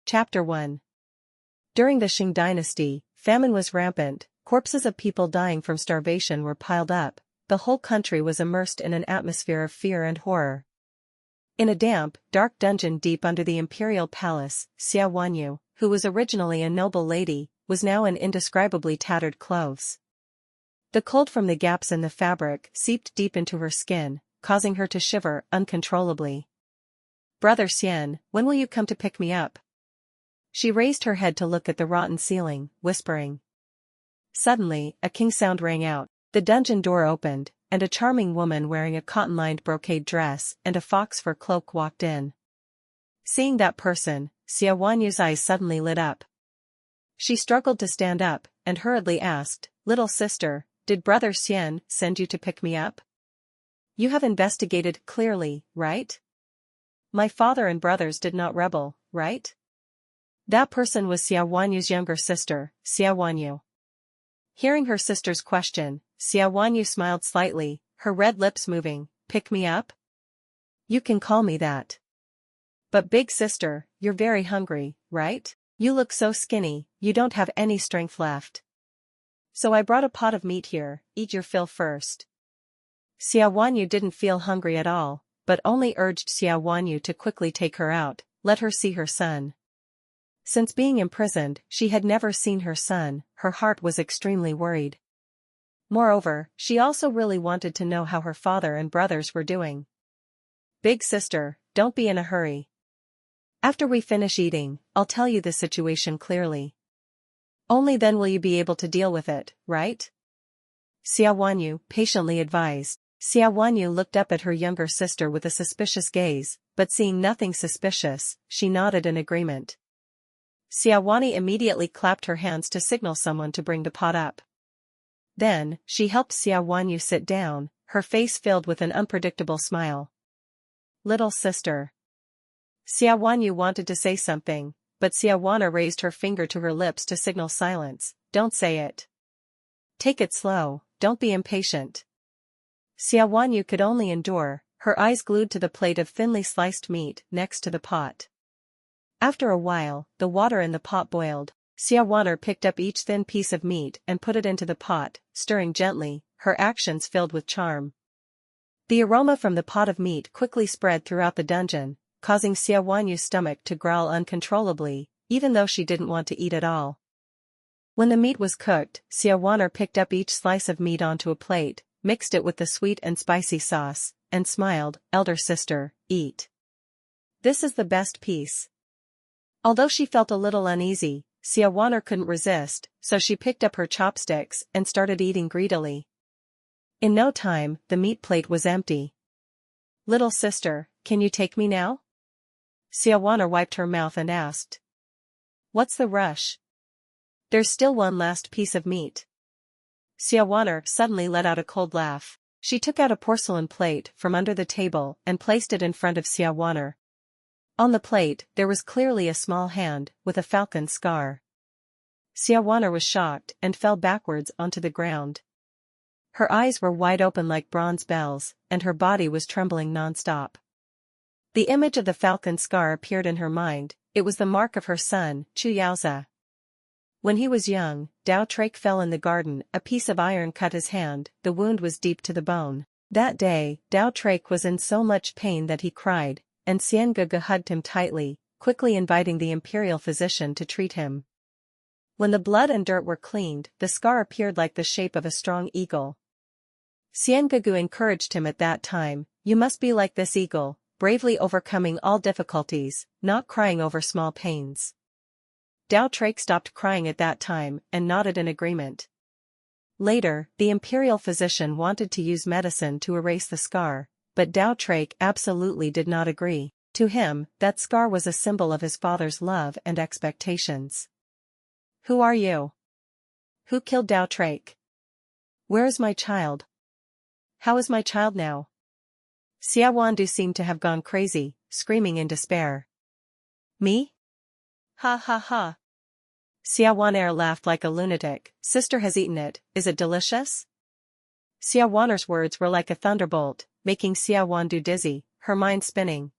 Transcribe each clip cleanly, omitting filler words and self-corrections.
Chapter 1. During the Qing dynasty, famine was rampant, corpses of people dying from starvation were piled up, the whole country was immersed in an atmosphere of fear and horror. In a damp, dark dungeon deep under the imperial palace, Ta Uyen, who was originally a noble lady, was now in indescribably tattered clothes. The cold from the gaps in the fabric seeped deep into her skin, causing her to shiver uncontrollably. "Brother Xian, when will you come to pick me up?" She raised her head to look at the rotten ceiling, whispering. Suddenly, a king sound rang out, the dungeon door opened, and a charming woman wearing a cotton-lined brocade dress and a fox fur cloak walked in. Seeing that person, Ta Uyen's eyes suddenly lit up. She struggled to stand up, and hurriedly asked, "Little sister, did Brother Xian send you to pick me up? You have investigated clearly, right? My father and brothers did not rebel, right?" That person was Ta Uyen's younger sister, Ta Uyen. Hearing her sister's question, Ta Uyen smiled slightly, her red lips moving. "Pick me up? You can call me that. But big sister, you're very hungry, right? You look so skinny, you don't have any strength left. So I brought a pot of meat here, eat your fill first." Ta Uyen didn't feel hungry at all, but only urged Ta Uyen to quickly take her out, let her see her son. Since being imprisoned, she had never seen her son, her heart was extremely worried. Moreover, she also really wanted to know how her father and brothers were doing. "Big sister, don't be in a hurry. After we finish eating, I'll tell you the situation clearly. Only then will you be able to deal with it, right?" Ta Uyen patiently advised. Ta Uyen looked up at her younger sister with a suspicious gaze, but seeing nothing suspicious, she nodded in agreement. Ta Uyen immediately clapped her hands to signal someone to bring the pot up. Then, she helped Ta Uyen sit down, her face filled with an unpredictable smile. "Little sister." Ta Uyen wanted to say something, but Ta Uyen raised her finger to her lips to signal silence. "Don't say it. Take it slow, don't be impatient." Ta Uyen could only endure, her eyes glued to the plate of thinly sliced meat next to the pot. After a while, the water in the pot boiled. Ta Uyen picked up each thin piece of meat and put it into the pot, stirring gently, her actions filled with charm. The aroma from the pot of meat quickly spread throughout the dungeon, causing Ta Uyen's stomach to growl uncontrollably, even though she didn't want to eat at all. When the meat was cooked, Ta Uyen picked up each slice of meat onto a plate, mixed it with the sweet and spicy sauce, and smiled. "Elder sister, eat. This is the best piece." Although she felt a little uneasy, Ta Uyen couldn't resist, so she picked up her chopsticks and started eating greedily. In no time, the meat plate was empty. "Little sister, can you take me now?" Ta Uyen wiped her mouth and asked. "What's the rush? There's still one last piece of meat." Ta Uyen suddenly let out a cold laugh. She took out a porcelain plate from under the table and placed it in front of Ta Uyen. On the plate, there was clearly a small hand, with a falcon scar. Ta Uyen was shocked and fell backwards onto the ground. Her eyes were wide open like bronze bells, and her body was trembling non-stop. The image of the falcon scar appeared in her mind. It was the mark of her son, Chu Yaozi. When he was young, Dao Trake fell in the garden, a piece of iron cut his hand, the wound was deep to the bone. That day, Dao Trake was in so much pain that he cried, and Xian Guge hugged him tightly, quickly inviting the imperial physician to treat him. When the blood and dirt were cleaned, the scar appeared like the shape of a strong eagle. Xian Guge encouraged him at that time. "You must be like this eagle, bravely overcoming all difficulties, not crying over small pains." Dao Trake stopped crying at that time and nodded in agreement. Later, the imperial physician wanted to use medicine to erase the scar, but Dao Trake absolutely did not agree. To him, that scar was a symbol of his father's love and expectations. "Who are you? Who killed Dao Trake? Where is my child? How is my child now?" Ta Uyen seemed to have gone crazy, screaming in despair. "Me? Ha ha ha." Ta Uyen laughed like a lunatic. "Sister has eaten it, is it delicious?" Ta Uyen's words were like a thunderbolt, making Ta Uyen dizzy, her mind spinning.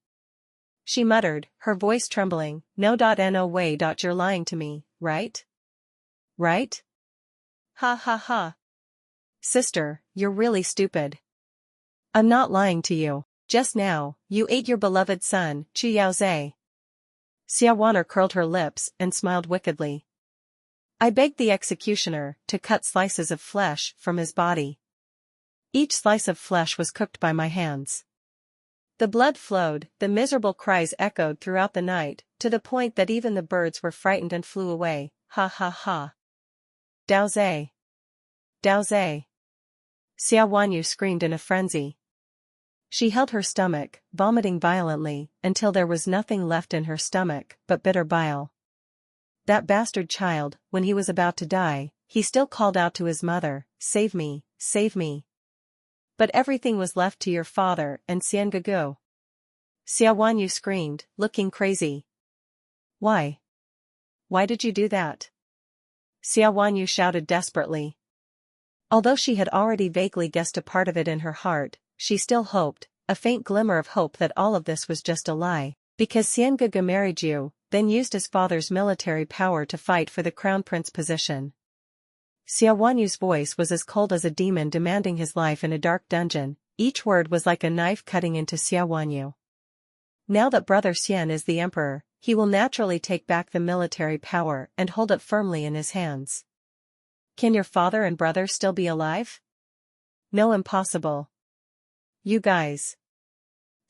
she muttered, her voice trembling, no way. You're lying to me, right? Right? Ha ha ha. Sister, you're really stupid. I'm not lying to you. Just now, you ate your beloved son, Chu Yaozhe. Xiaowaner curled her lips and smiled wickedly. I begged the executioner to cut slices of flesh from his body. Each slice of flesh was cooked by my hands. The blood flowed, the miserable cries echoed throughout the night, to the point that even the birds were frightened and flew away. Ha ha ha. Daozhe. Daozhe. Xiao Wanyu screamed in a frenzy. She held her stomach, vomiting violently, until there was nothing left in her stomach but bitter bile. That bastard child, when he was about to die, he still called out to his mother, "Save me, save me." But everything was left to your father and Xian Gugu. Xiao Wanyu screamed, looking crazy. Why? Why did you do that? Xiao Wanyu shouted desperately. Although she had already vaguely guessed a part of it in her heart, she still hoped, a faint glimmer of hope that all of this was just a lie, because Xian Gugu married you, then used his father's military power to fight for the crown prince position. Xiao Wanyu's voice was as cold as a demon demanding his life in a dark dungeon, each word was like a knife cutting into Xiao Wanyu. Now that brother Xian is the emperor, he will naturally take back the military power and hold it firmly in his hands. Can your father and brother still be alive? No, impossible. You guys.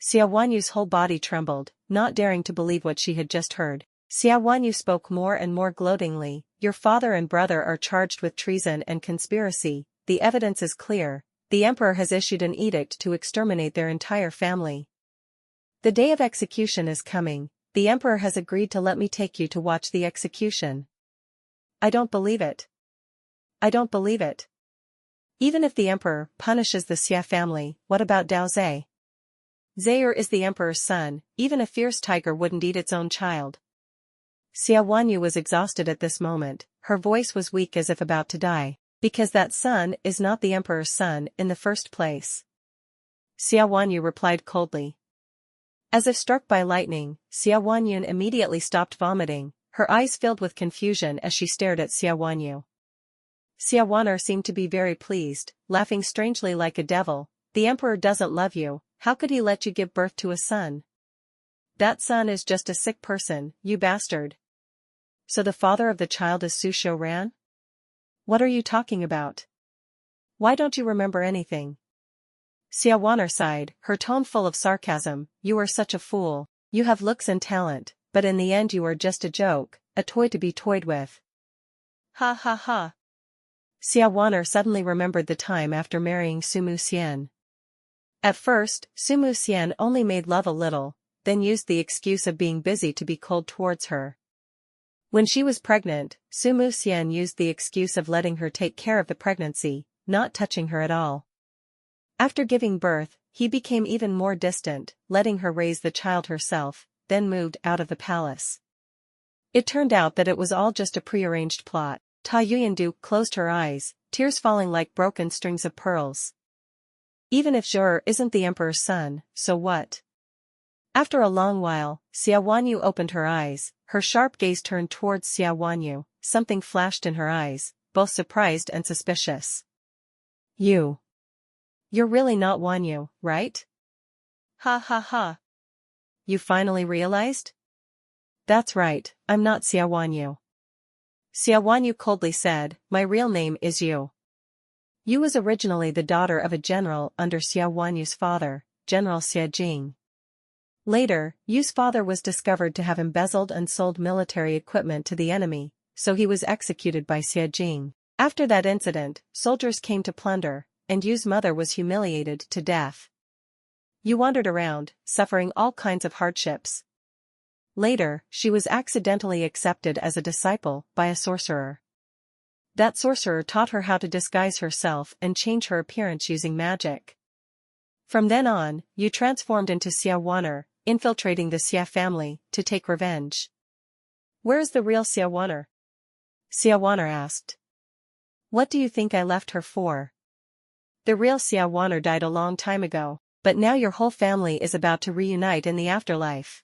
Xiao Wanyu's whole body trembled, not daring to believe what she had just heard. Xiao Wanyu spoke more and more gloatingly, your father and brother are charged with treason and conspiracy, the evidence is clear, the emperor has issued an edict to exterminate their entire family. The day of execution is coming, the emperor has agreed to let me take you to watch the execution. I don't believe it. I don't believe it. Even if the emperor punishes the Xia family, what about Daozhe? Zaire is the emperor's son, even a fierce tiger wouldn't eat its own child. Xiao Wanyu was exhausted at this moment, her voice was weak as if about to die, because that son is not the emperor's son in the first place. Xiao Wanyu replied coldly. As if struck by lightning, Xiao Wanyu immediately stopped vomiting, her eyes filled with confusion as she stared at Xiao Wanyu. Xiao Wanyu seemed to be very pleased, laughing strangely like a devil. The emperor doesn't love you, how could he let you give birth to a son? That son is just a sick person, you bastard. So the father of the child is Su Shouran? What are you talking about? Why don't you remember anything? Xiao Wanyu sighed, her tone full of sarcasm, you are such a fool, you have looks and talent, but in the end you are just a joke, a toy to be toyed with. Ha ha ha. Xiao Wanyu suddenly remembered the time after marrying Sumu Xian. At first, Sumu Xian only made love a little, then used the excuse of being busy to be cold towards her. When she was pregnant, Sumu Xian used the excuse of letting her take care of the pregnancy, not touching her at all. After giving birth, he became even more distant, letting her raise the child herself, then moved out of the palace. It turned out that it was all just a prearranged plot. Ta Uyen closed her eyes, tears falling like broken strings of pearls. Even if Zhou isn't the emperor's son, so what? After a long while, Xiao Wanyu opened her eyes, her sharp gaze turned towards Xiao Wanyu, something flashed in her eyes, both surprised and suspicious. You're really not Wanyu, right? Ha ha ha. You finally realized? That's right, I'm not Xiao Wanyu. Xiao Wanyu coldly said, my real name is Yu. Yu was originally the daughter of a general under Xiao Wanyu's father, General Xie Jing. Later, Yu's father was discovered to have embezzled and sold military equipment to the enemy, so he was executed by Xie Jing. After that incident, soldiers came to plunder, and Yu's mother was humiliated to death. Yu wandered around, suffering all kinds of hardships. Later, she was accidentally accepted as a disciple by a sorcerer. That sorcerer taught her how to disguise herself and change her appearance using magic. From then on, Yu transformed into Xiao Wanyu, infiltrating the Xia family, to take revenge. Where is the real Xiao Wanyu? Xiao Wanyu asked. What do you think I left her for? The real Xiao Wanyu died a long time ago, but now your whole family is about to reunite in the afterlife.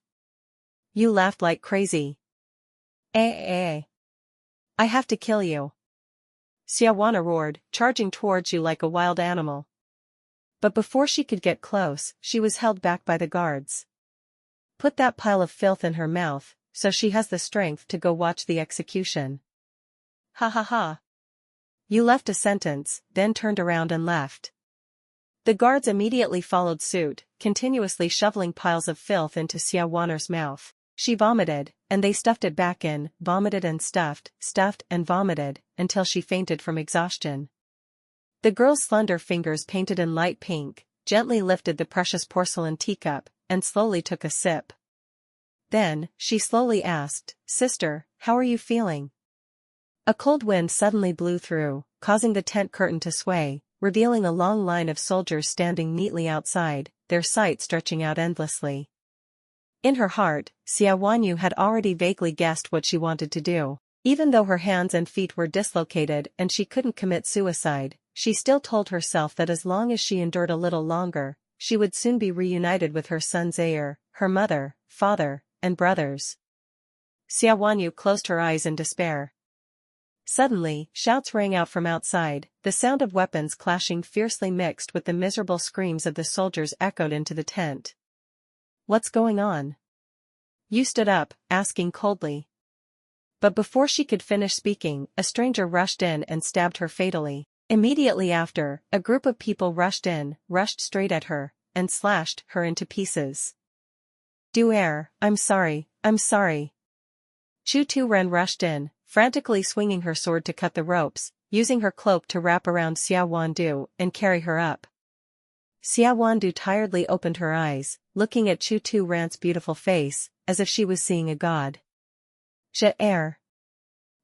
You laughed like crazy. I have to kill you. Xiaowana roared, charging towards you like a wild animal. But before she could get close, she was held back by the guards. Put that pile of filth in her mouth, so she has the strength to go watch the execution. Ha ha ha. You left a sentence, then turned around and left. The guards immediately followed suit, continuously shoveling piles of filth into Xiaowaner's mouth. She vomited, and they stuffed it back in, vomited and stuffed and vomited, until she fainted from exhaustion. The girl's slender fingers painted in light pink, gently lifted the precious porcelain teacup, and slowly took a sip. Then, she slowly asked, "Sister, how are you feeling?" A cold wind suddenly blew through, causing the tent curtain to sway, revealing a long line of soldiers standing neatly outside, their sight stretching out endlessly. In her heart, Xiaowanyu had already vaguely guessed what she wanted to do. Even though her hands and feet were dislocated and she couldn't commit suicide, she still told herself that as long as she endured a little longer, she would soon be reunited with her son's heir, her mother, father, and brothers. Xiaowanyu closed her eyes in despair. Suddenly, shouts rang out from outside, the sound of weapons clashing fiercely mixed with the miserable screams of the soldiers echoed into the tent. "What's going on?" Yu stood up, asking coldly. But before she could finish speaking, a stranger rushed in and stabbed her fatally. Immediately after, a group of people rushed straight at her, and slashed her into pieces. "Duer, I'm sorry. Chu Ren rushed in, frantically swinging her sword to cut the ropes, using her cloak to wrap around Xiaowandu and carry her up. Xiaowandu tiredly opened her eyes, looking at Chu Ren's beautiful face, as if she was seeing a god. "Je-er."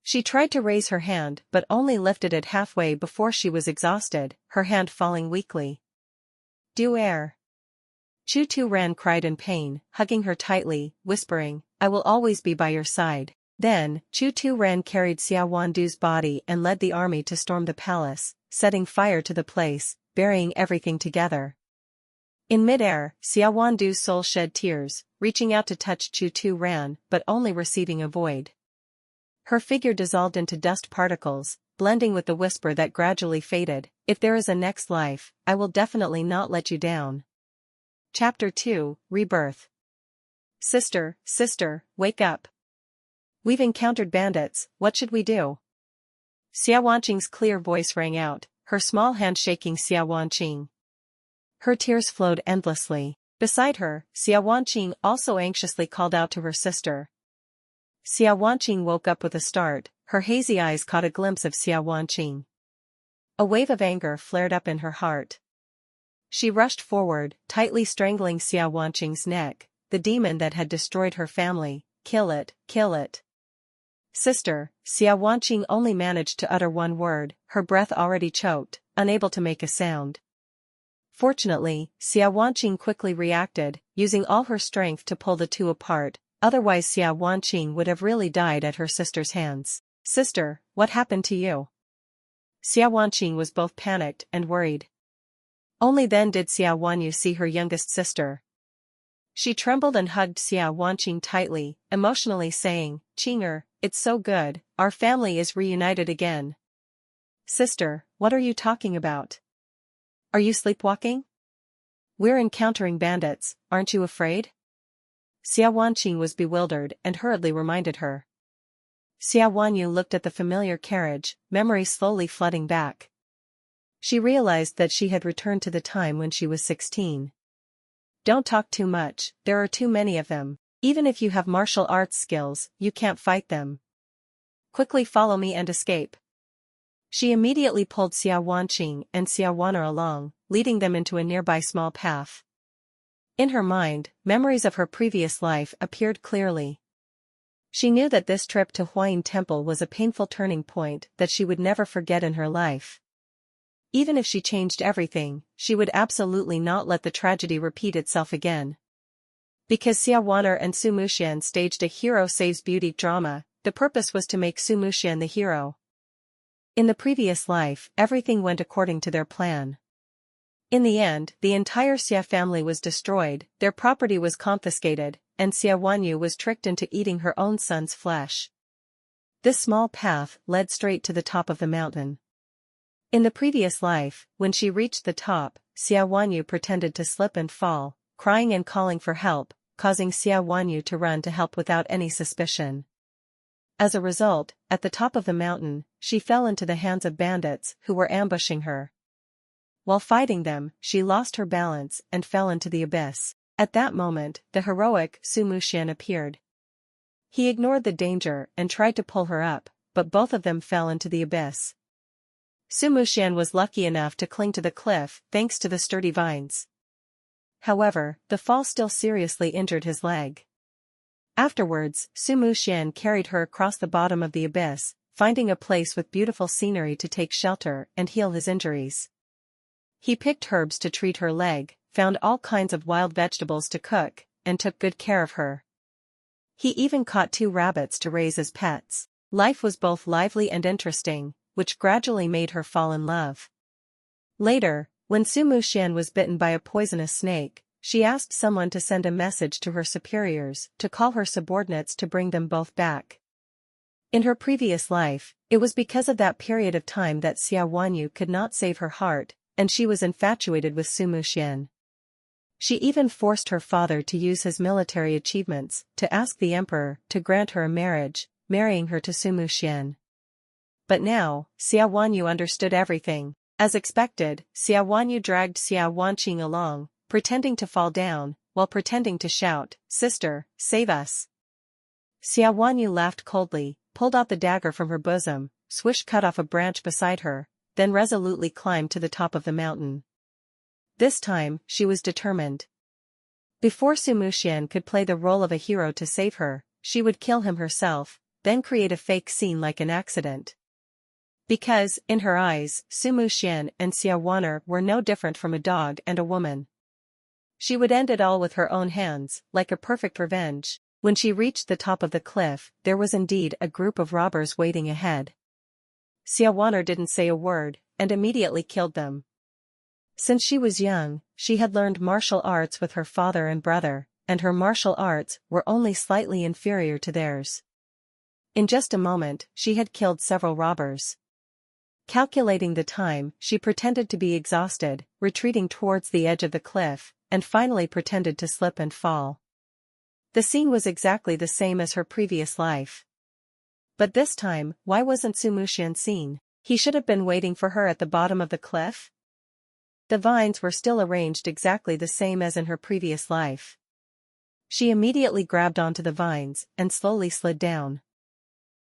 She tried to raise her hand but only lifted it halfway before she was exhausted, her hand falling weakly. "Duer." Chu Ren cried in pain, hugging her tightly, whispering, "I will always be by your side." Then, Chu Ren carried Xiaowandu's body and led the army to storm the palace, setting fire to the place, burying everything together. In mid-air, Xiaowandu's soul shed tears, reaching out to touch Chu Ren, but only receiving a void. Her figure dissolved into dust particles, blending with the whisper that gradually faded, "If there is a next life, I will definitely not let you down." Chapter 2, Rebirth. Sister, wake up. We've encountered bandits, what should we do?" Xiaowanqing's clear voice rang out, her small hand shaking Xiaowanqing. Her tears flowed endlessly. Beside her, Xiaowanqing also anxiously called out to her sister. Xiaowanqing woke up with a start, her hazy eyes caught a glimpse of Xiaowanqing. A wave of anger flared up in her heart. She rushed forward, tightly strangling Xiaowanqing's neck, the demon that had destroyed her family. Kill it. Sister, Xiaowanqing only managed to utter one word, her breath already choked, unable to make a sound. Fortunately, Xiaowanqing quickly reacted, using all her strength to pull the two apart, otherwise Xiaowanqing would have really died at her sister's hands. "Sister, what happened to you?" Xiaowanqing was both panicked and worried. Only then did Xiaowanyu see her youngest sister. She trembled and hugged Xiaowanqing tightly, emotionally saying, "Qing'er, it's so good, our family is reunited again." "Sister, what are you talking about? Are you sleepwalking? We're encountering bandits, aren't you afraid?" Xiaowanqing was bewildered and hurriedly reminded her. Xiaowanyu looked at the familiar carriage, memories slowly flooding back. She realized that she had returned to the time when she was 16. "Don't talk too much, there are too many of them. Even if you have martial arts skills, you can't fight them. Quickly follow me and escape." She immediately pulled Xiaowanqing and Xiaowaner along, leading them into a nearby small path. In her mind, memories of her previous life appeared clearly. She knew that this trip to Huayin Temple was a painful turning point that she would never forget in her life. Even if she changed everything, she would absolutely not let the tragedy repeat itself again. Because Xiaowaner and Su Muxian staged a hero saves beauty drama, the purpose was to make Su Muxian the hero. In the previous life, everything went according to their plan. In the end, the entire Xia family was destroyed, their property was confiscated, and Xia Wanyu was tricked into eating her own son's flesh. This small path led straight to the top of the mountain. In the previous life, when she reached the top, Xia Wanyu pretended to slip and fall, crying and calling for help, causing Xia Wanyu to run to help without any suspicion. As a result, at the top of the mountain, she fell into the hands of bandits who were ambushing her. While fighting them, she lost her balance and fell into the abyss. At that moment, the heroic Su Muxian appeared. He ignored the danger and tried to pull her up, but both of them fell into the abyss. Su Muxian was lucky enough to cling to the cliff thanks to the sturdy vines. However, the fall still seriously injured his leg. Afterwards, Su Muxian carried her across the bottom of the abyss, finding a place with beautiful scenery to take shelter and heal his injuries. He picked herbs to treat her leg, found all kinds of wild vegetables to cook, and took good care of her. He even caught 2 rabbits to raise as pets. Life was both lively and interesting, which gradually made her fall in love. Later, when Su Muxian was bitten by a poisonous snake, she asked someone to send a message to her superiors to call her subordinates to bring them both back. In her previous life, it was because of that period of time that Xia Wanyu could not save her heart, and she was infatuated with Su Muxian. She even forced her father to use his military achievements to ask the emperor to grant her a marriage, marrying her to Su Muxian. But now, Xia Wanyu understood everything. As expected, Xia Wanyu dragged Xia Wanqing along, pretending to fall down, while pretending to shout, "Sister, save us!" Xia Wanyu laughed coldly, pulled out the dagger from her bosom, cut off a branch beside her, then resolutely climbed to the top of the mountain. This time, she was determined. Before Su Muxian could play the role of a hero to save her, she would kill him herself, then create a fake scene like an accident. Because, in her eyes, Su Muxian and Xia Wanyu were no different from a dog and a woman. She would end it all with her own hands, like a perfect revenge. When she reached the top of the cliff, there was indeed a group of robbers waiting ahead. Xia Wanyu didn't say a word, and immediately killed them. Since she was young, she had learned martial arts with her father and brother, and her martial arts were only slightly inferior to theirs. In just a moment, she had killed several robbers. Calculating the time, she pretended to be exhausted, retreating towards the edge of the cliff, and finally pretended to slip and fall. The scene was exactly the same as her previous life. But this time, why wasn't Su Muxian seen? He should have been waiting for her at the bottom of the cliff? The vines were still arranged exactly the same as in her previous life. She immediately grabbed onto the vines and slowly slid down.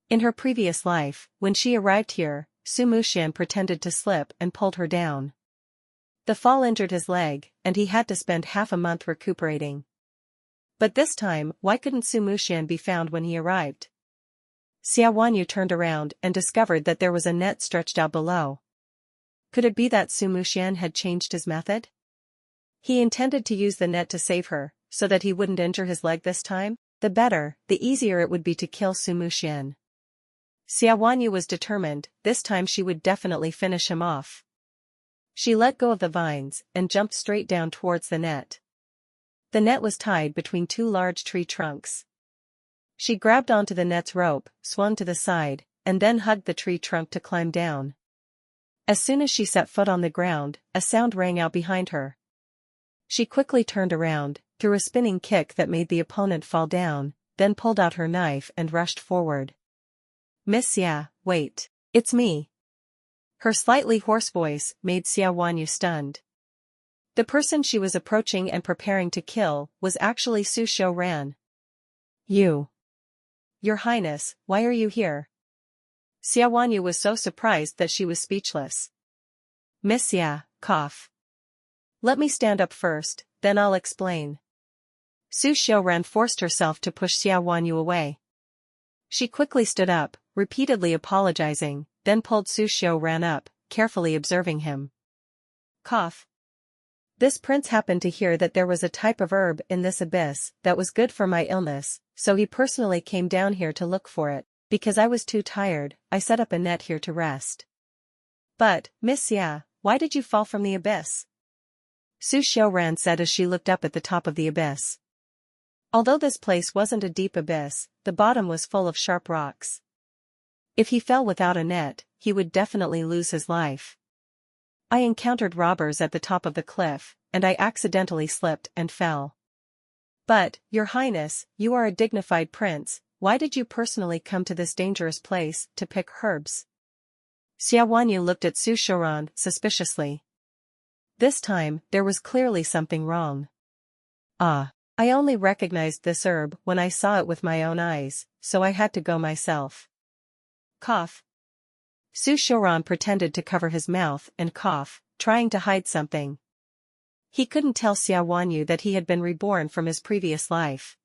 In her previous life, when she arrived here, Su Muxian pretended to slip and pulled her down. The fall injured his leg, and he had to spend half a month recuperating. But this time, why couldn't Su Muxian be found when he arrived? Xia Wanyu turned around and discovered that there was a net stretched out below. Could it be that Su Muxian had changed his method? He intended to use the net to save her, so that he wouldn't injure his leg this time? The better, the easier it would be to kill Su Muxian. Xia Wanyu was determined, this time she would definitely finish him off. She let go of the vines and jumped straight down towards the net. The net was tied between 2 large tree trunks. She grabbed onto the net's rope, swung to the side, and then hugged the tree trunk to climb down. As soon as she set foot on the ground, a sound rang out behind her. She quickly turned around, threw a spinning kick that made the opponent fall down, then pulled out her knife and rushed forward. "Miss Xia, wait. It's me." Her slightly hoarse voice made Xia Wanyu stunned. The person she was approaching and preparing to kill was actually Su Ran. "You. Your Highness, why are you here?" Xia Wanyu was so surprised that she was speechless. "Miss Xia, cough. Let me stand up first, then I'll explain." Su Ran forced herself to push Xia Wanyu away. She quickly stood up, repeatedly apologizing, then pulled Su Ran up, carefully observing him. Cough. This prince happened to hear that there was a type of herb in this abyss that was good for my illness, so he personally came down here to look for it. Because I was too tired, I set up a net here to rest. But, Miss Xia, why did you fall from the abyss? Su Ran said as she looked up at the top of the abyss. Although this place wasn't a deep abyss, the bottom was full of sharp rocks. If he fell without a net, he would definitely lose his life. I encountered robbers at the top of the cliff, and I accidentally slipped and fell. But, Your Highness, you are a dignified prince, why did you personally come to this dangerous place to pick herbs? Xia Wanyu looked at Su Shoran suspiciously. This time, there was clearly something wrong. Ah, I only recognized this herb when I saw it with my own eyes, so I had to go myself. Cough. Su Shoran pretended to cover his mouth and cough, trying to hide something. He couldn't tell Xia Wanyu that he had been reborn from his previous life.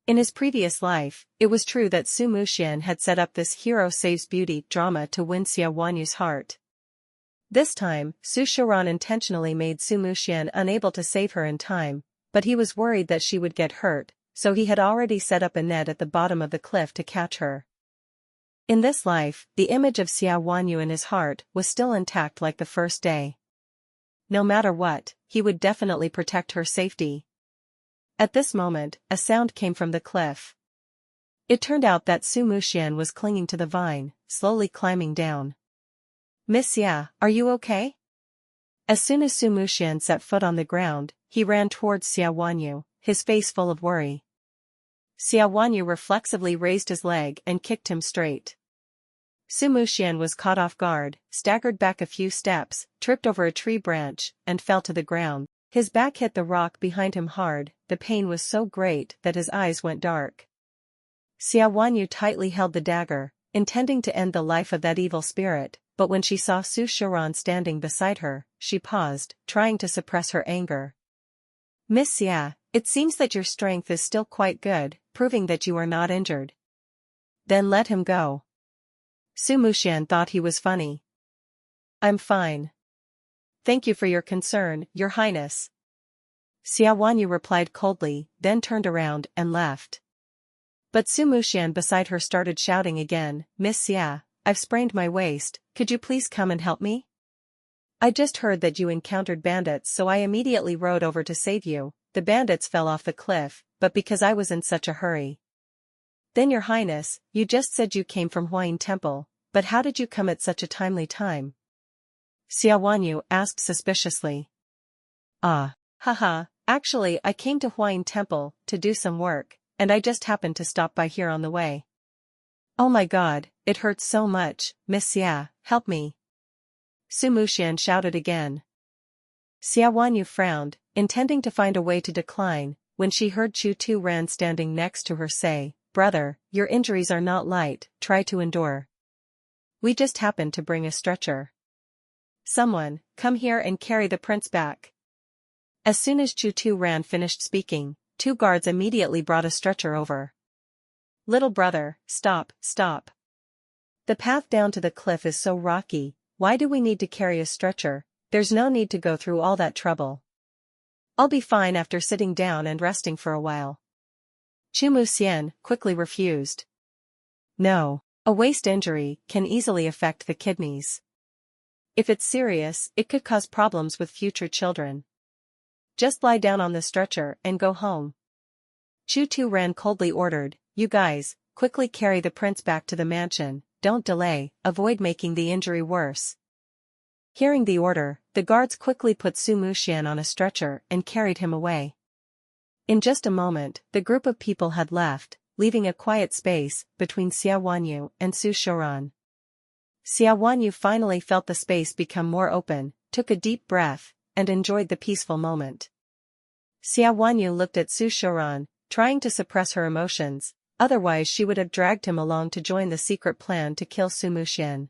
In his previous life, it was true that Su Muxian had set up this hero saves beauty drama to win Xia Wanyu's heart. This time, Su Shoran intentionally made Su Muxian unable to save her in time, but he was worried that she would get hurt, so he had already set up a net at the bottom of the cliff to catch her. In this life, the image of Xia Wanyu in his heart was still intact like the first day. No matter what, he would definitely protect her safety. At this moment, a sound came from the cliff. It turned out that Su Muxian was clinging to the vine, slowly climbing down. Miss Xia, are you okay? As soon as Su Muxian set foot on the ground, he ran towards Xia Wanyu, his face full of worry. Xia Wanyu reflexively raised his leg and kicked him straight. Su Muxian was caught off guard, staggered back a few steps, tripped over a tree branch, and fell to the ground. His back hit the rock behind him hard, the pain was so great that his eyes went dark. Xia Wanyu tightly held the dagger, intending to end the life of that evil spirit, but when she saw Su Shoran standing beside her, she paused, trying to suppress her anger. Miss Xia, it seems that your strength is still quite good, proving that you are not injured. Then let him go. Su Muxian thought he was funny. I'm fine. Thank you for your concern, Your Highness. Xia Wanyu replied coldly, then turned around and left. But Su Muxian beside her started shouting again, Miss Xia, I've sprained my waist, could you please come and help me? I just heard that you encountered bandits so I immediately rode over to save you. The bandits fell off the cliff, but because I was in such a hurry. Then Your Highness, you just said you came from Huayin Temple, but how did you come at such a timely time? Xia Wanyu asked suspiciously. Haha, actually I came to Huayin Temple to do some work, and I just happened to stop by here on the way. Oh my god, it hurts so much, Miss Xia, help me. Su Muxian shouted again. Xia Wanyu frowned, intending to find a way to decline, when she heard Chu Tu Ran standing next to her say, Brother, your injuries are not light, try to endure. We just happened to bring a stretcher. Someone, come here and carry the prince back. As soon as Chu Tu Ran finished speaking, two guards immediately brought a stretcher over. Little brother, stop, stop. The path down to the cliff is so rocky, why do we need to carry a stretcher? There's no need to go through all that trouble. I'll be fine after sitting down and resting for a while. Chu Muxian quickly refused. No, a waist injury can easily affect the kidneys. If it's serious, it could cause problems with future children. Just lie down on the stretcher and go home. Chu Tu Ran coldly ordered, you guys, quickly carry the prince back to the mansion, don't delay, avoid making the injury worse. Hearing the order, the guards quickly put Su Muxian on a stretcher and carried him away. In just a moment, the group of people had left, leaving a quiet space between Xia Wanyu and Su Shoran. Xia Wanyu finally felt the space become more open, took a deep breath, and enjoyed the peaceful moment. Xia Wanyu looked at Su Shoran, trying to suppress her emotions, otherwise she would have dragged him along to join the secret plan to kill Su Muxian.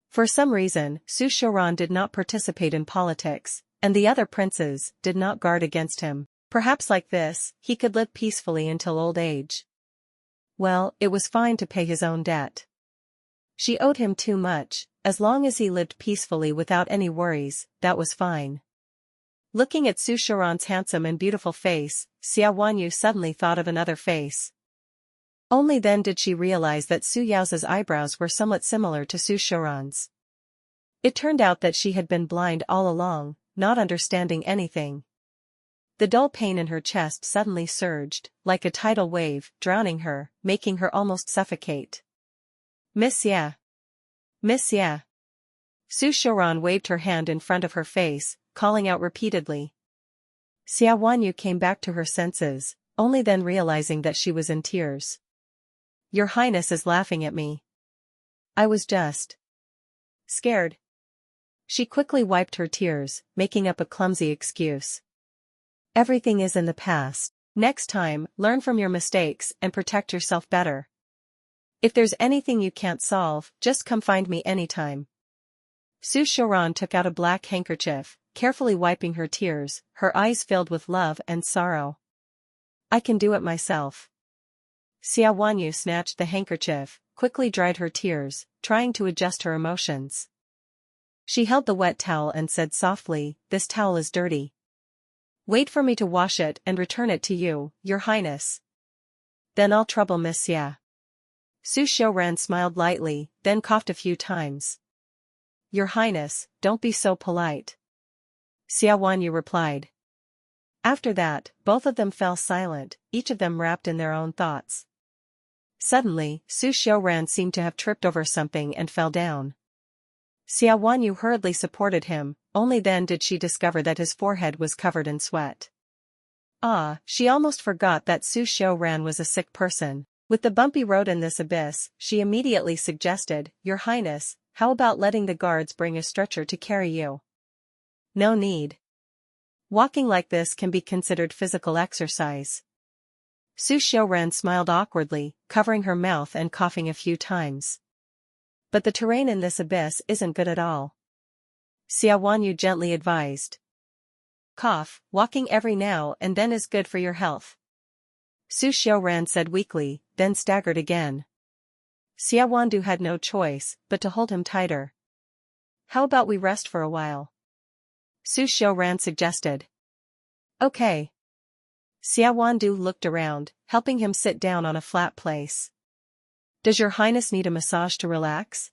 For some reason, Su Shoran did not participate in politics, and the other princes did not guard against him. Perhaps like this, he could live peacefully until old age. Well, it was fine to pay his own debt. She owed him too much, as long as he lived peacefully without any worries, that was fine. Looking at Su Shoran's handsome and beautiful face, Xia Wanyu suddenly thought of another face. Only then did she realize that Su Yao's eyebrows were somewhat similar to Su Shoran's. It turned out that she had been blind all along, not understanding anything. The dull pain in her chest suddenly surged, like a tidal wave, drowning her, making her almost suffocate. Miss Ye. Miss Ye. Su Xiaoran waved her hand in front of her face, calling out repeatedly. Xia Wanyu came back to her senses, only then realizing that she was in tears. Your Highness is laughing at me. I was just scared. She quickly wiped her tears, making up a clumsy excuse. Everything is in the past. Next time, learn from your mistakes and protect yourself better. If there's anything you can't solve, just come find me anytime. Su Xiaoran took out a black handkerchief, carefully wiping her tears, her eyes filled with love and sorrow. I can do it myself. Xia Wanyu snatched the handkerchief, quickly dried her tears, trying to adjust her emotions. She held the wet towel and said softly, this towel is dirty. Wait for me to wash it and return it to you, Your Highness. Then I'll trouble Miss Xia. Su Xiaoran smiled lightly, then coughed a few times. Your Highness, don't be so polite. Xia Wanyu replied. After that, both of them fell silent, each of them wrapped in their own thoughts. Suddenly, Su Xiaoran seemed to have tripped over something and fell down. Xia Wanyu hurriedly supported him, only then did she discover that his forehead was covered in sweat. Ah, she almost forgot that Su Xiaoran was a sick person. With the bumpy road in this abyss, she immediately suggested, Your Highness, how about letting the guards bring a stretcher to carry you? No need. Walking like this can be considered physical exercise. Su Xiaoran smiled awkwardly, covering her mouth and coughing a few times. But the terrain in this abyss isn't good at all. Xia Wanyu gently advised. Cough, walking every now and then is good for your health. Su Xiaoran said weakly, then staggered again. Xia Wanyu had no choice but to hold him tighter. How about we rest for a while? Su Xiaoran suggested. Okay. Xia Wanyu looked around, helping him sit down on a flat place. Does Your Highness need a massage to relax?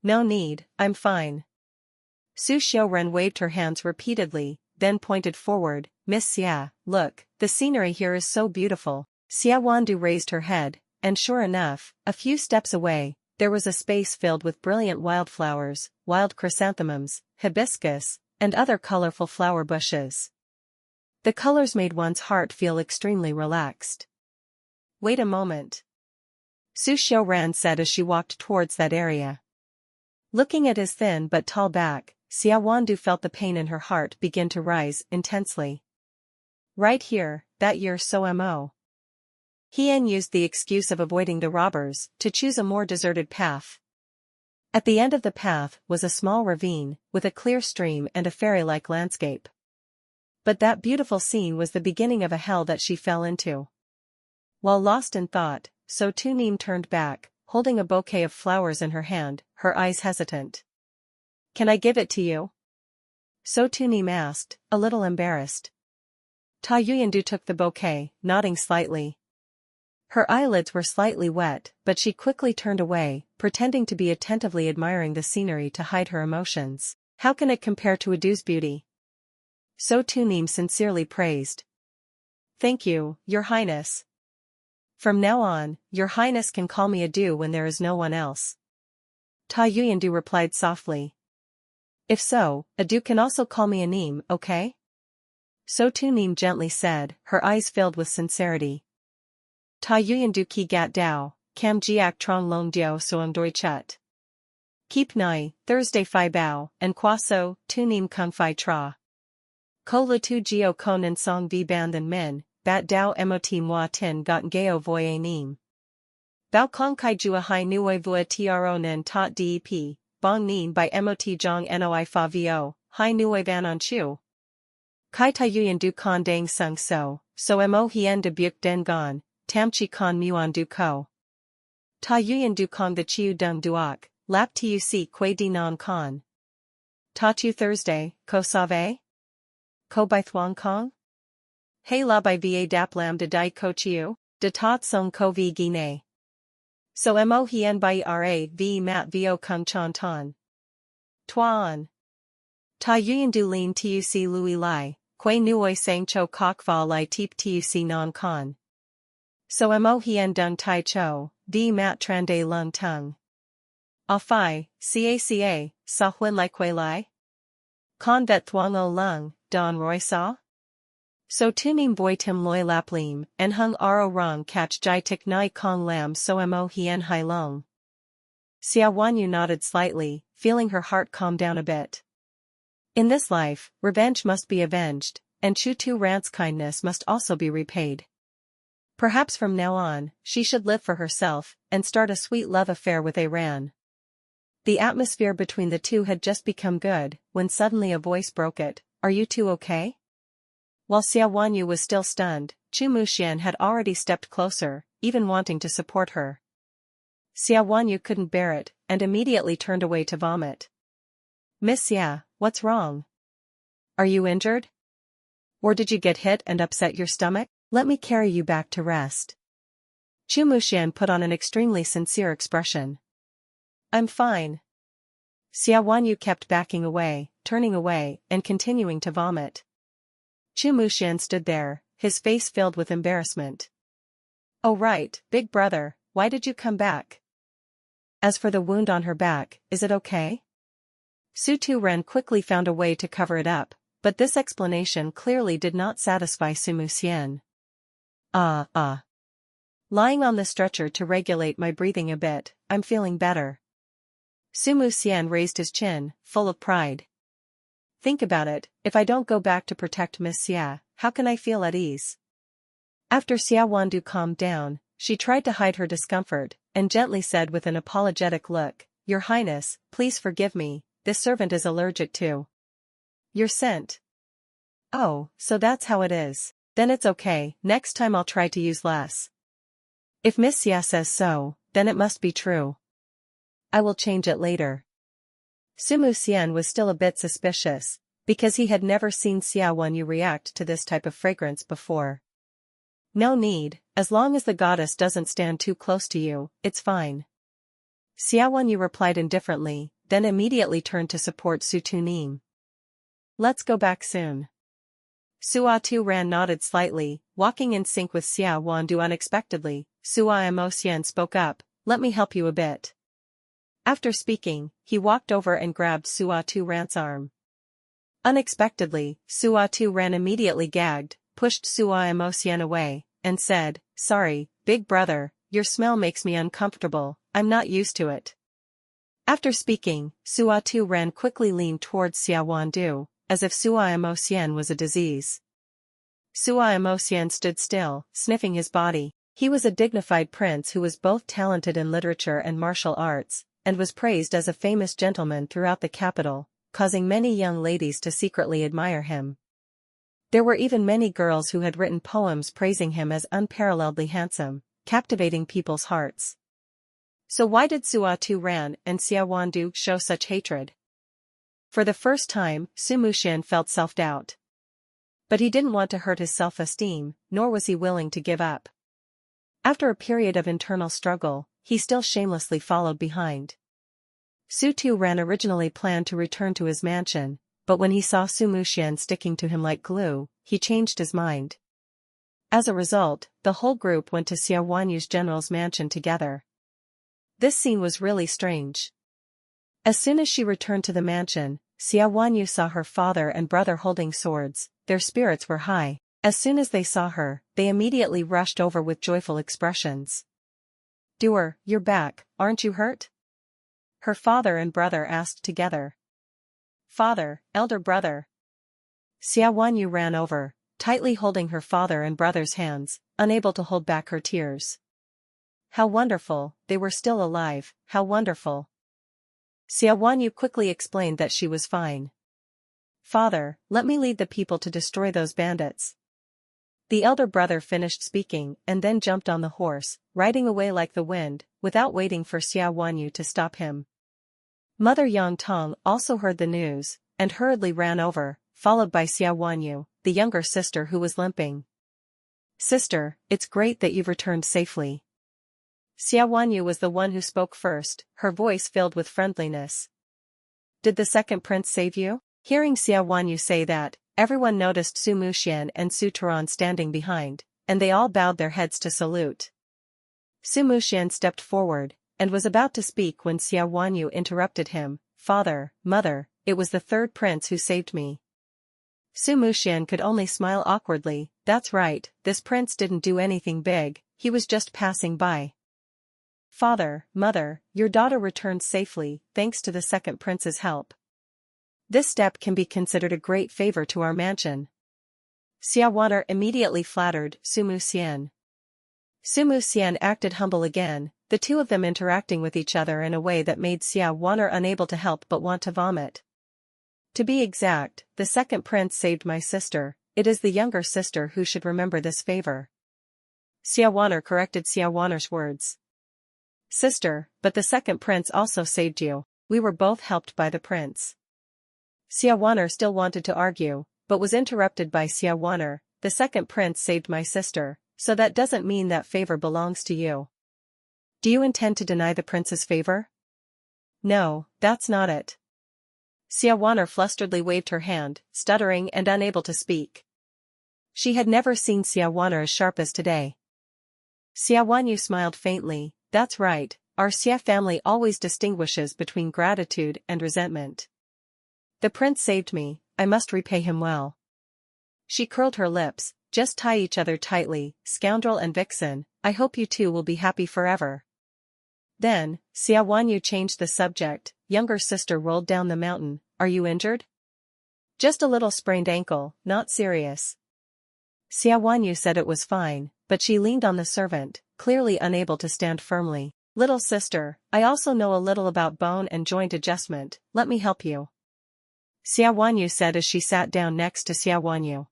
No need, I'm fine. Su Xiaoran waved her hands repeatedly, then pointed forward. Miss Xia, look, the scenery here is so beautiful. Xia Wanyu raised her head, and sure enough, a few steps away, there was a space filled with brilliant wildflowers, wild chrysanthemums, hibiscus, and other colorful flower bushes. The colors made one's heart feel extremely relaxed. Wait a moment. Su Xiaoran said as she walked towards that area. Looking at his thin but tall back, Xia Wanyu felt the pain in her heart begin to rise intensely. Right here, that year so mo. Hien used the excuse of avoiding the robbers to choose a more deserted path. At the end of the path was a small ravine, with a clear stream and a fairy-like landscape. But that beautiful scene was the beginning of a hell that she fell into. While lost in thought, So Tunim turned back, holding a bouquet of flowers in her hand, her eyes hesitant. Can I give it to you? So Tunim asked, a little embarrassed. Ta Uyen took the bouquet, nodding slightly. Her eyelids were slightly wet, but she quickly turned away, pretending to be attentively admiring the scenery to hide her emotions. How can it compare to Adu's beauty? So Tunim sincerely praised. Thank you, Your Highness. From now on, Your Highness can call me Adu when there is no one else. Ta Uyen replied softly. If so, Adu can also call me Anim, okay? So Tunim gently said, her eyes filled with sincerity. Ta Uyen ki gat dao, cam jiak trong long dio soang doi chut. Keep nai, Thursday fi bao, and qua so, Tunim kung fi tra. Ko la tu gio konan song vi ban than min, bat dao mot moi tin got gao voye nim. Bao kong kai jua hai nuoi vua tro nen tot dep, bong nin by mot jong noi fa vo, hai nuoi van on chu. Kai ta yuyen du con dang sung so mo hien de buc den gon, tam chi con muon du ko. Ta yuyen du kong the chiu dung duok, lap tu si que di non con. Ta chu Thursday, ko save? Ko by thuong kong? Hey la by va dap lam de dai ko chiu, de tot song ko vi guine. So mo hien by ra v mat vo kung chon ton. Tuan. Ta yuyen du lin tu si lui lai, Quay nuoi sang cho kok va lai teep tu si non con. So mo hien dung tai cho, di mat tran de lung tung. A phi, ca, sa huyen lai quay lai? Con vet thuang o lung, don roy sa? So tunim boy tim loi lap lim, en hung aro rong catch jai tik nai kong lam so mo hien hai long. Xia Wanyu nodded slightly, feeling her heart calm down a bit. In this life, revenge must be avenged, and Chu Tu Rant's kindness must also be repaid. Perhaps from now on, she should live for herself, and start a sweet love affair with Ran. The atmosphere between the two had just become good, when suddenly a voice broke it. Are you two okay? While Xia Wanyu was still stunned, Chu Muxian had already stepped closer, even wanting to support her. Xia Wanyu couldn't bear it, and immediately turned away to vomit. Miss Xia, what's wrong? Are you injured? Or did you get hit and upset your stomach? Let me carry you back to rest. Chu Muxian put on an extremely sincere expression. I'm fine. Xia Wanyu kept backing away, turning away, and continuing to vomit. Chu Muxian stood there, his face filled with embarrassment. Oh right, big brother, why did you come back? As for the wound on her back, is it okay? Su Tu Ren quickly found a way to cover it up, but this explanation clearly did not satisfy Su Muxian. Lying on the stretcher to regulate my breathing a bit, I'm feeling better. Su Muxian raised his chin, full of pride. Think about it, if I don't go back to protect Miss Xia, how can I feel at ease? After Xia Wandu calmed down, she tried to hide her discomfort, and gently said with an apologetic look, Your Highness, please forgive me, this servant is allergic to your scent. Oh, so that's how it is. Then it's okay, next time I'll try to use less. If Miss Xia says so, then it must be true. I will change it later. Su Muxian was still a bit suspicious, because he had never seen Xia Wanyu react to this type of fragrance before. No need, as long as the goddess doesn't stand too close to you, it's fine. Xia Wanyu replied indifferently, then immediately turned to support Su Tunim. Let's go back soon. Su Tu Ran nodded slightly, walking in sync with Xia Wandu unexpectedly. Su Mo spoke up, let me help you a bit. After speaking, he walked over and grabbed Su Tu Ran's arm. Unexpectedly, Su Tu Ran immediately gagged, pushed Su Mo away, and said, Sorry, big brother, your smell makes me uncomfortable, I'm not used to it. After speaking, Su Tu Ran quickly leaned towards Xia Wandu, as if Su Mo was a disease. Su Mo stood still, sniffing his body. He was a dignified prince who was both talented in literature and martial arts, and was praised as a famous gentleman throughout the capital, causing many young ladies to secretly admire him. There were even many girls who had written poems praising him as unparalleledly handsome, captivating people's hearts. So why did Su Tu Ran and Xia Wandu show such hatred? For the first time, Su Muxian felt self-doubt. But he didn't want to hurt his self-esteem, nor was he willing to give up. After a period of internal struggle, he still shamelessly followed behind. Su Tu Ran originally planned to return to his mansion, but when he saw Su Muxian sticking to him like glue, he changed his mind. As a result, the whole group went to Xia Wanyu's general's mansion together. This scene was really strange. As soon as she returned to the mansion, Xia Wanyu saw her father and brother holding swords. Their spirits were high. As soon as they saw her, they immediately rushed over with joyful expressions. Doer, you're back, aren't you hurt? Her father and brother asked together. Father, elder brother. Xia Wanyu ran over, tightly holding her father and brother's hands, unable to hold back her tears. How wonderful, they were still alive, how wonderful. Xia Wanyu quickly explained that she was fine. Father, let me lead the people to destroy those bandits. The elder brother finished speaking and then jumped on the horse, riding away like the wind, without waiting for Xia Wanyu to stop him. Mother Yang Tong also heard the news, and hurriedly ran over, followed by Xia Wanyu, the younger sister who was limping. Sister, it's great that you've returned safely. Xia Wanyu was the one who spoke first, her voice filled with friendliness. Did the second prince save you? Hearing Xia Wanyu say that, everyone noticed Su Muxian and Su Turan standing behind, and they all bowed their heads to salute. Su Muxian stepped forward, and was about to speak when Xia Wanyu interrupted him. Father, mother, it was the third prince who saved me. Su Muxian could only smile awkwardly. That's right, this prince didn't do anything big, he was just passing by. Father, mother, your daughter returned safely, thanks to the second prince's help. This step can be considered a great favor to our mansion. Xia Wanyu immediately flattered Su Muxian. Su Muxian acted humble again, the two of them interacting with each other in a way that made Xia Wanyu unable to help but want to vomit. To be exact, the second prince saved my sister, it is the younger sister who should remember this favor. Xia Wanyu corrected Xia Wanyu's words. Sister, but the second prince also saved you, we were both helped by the prince. Xia Wanyu still wanted to argue, but was interrupted by Xia Wanyu. The second prince saved my sister, so that doesn't mean that favor belongs to you. Do you intend to deny the prince's favor? No, that's not it. Xia Wanyu flusteredly waved her hand, stuttering and unable to speak. She had never seen Xia Wanyu as sharp as today. Xia Wanyu smiled faintly. That's right, our Xia family always distinguishes between gratitude and resentment. The prince saved me, I must repay him well. She curled her lips. Just tie each other tightly, scoundrel and vixen, I hope you two will be happy forever. Then, Xia Wanyu changed the subject. Younger sister rolled down the mountain, are you injured? Just a little sprained ankle, not serious. Xia Wanyu said it was fine, but she leaned on the servant, clearly unable to stand firmly. Little sister, I also know a little about bone and joint adjustment, let me help you. Xia Wanyu said as she sat down next to Xia Wanyu.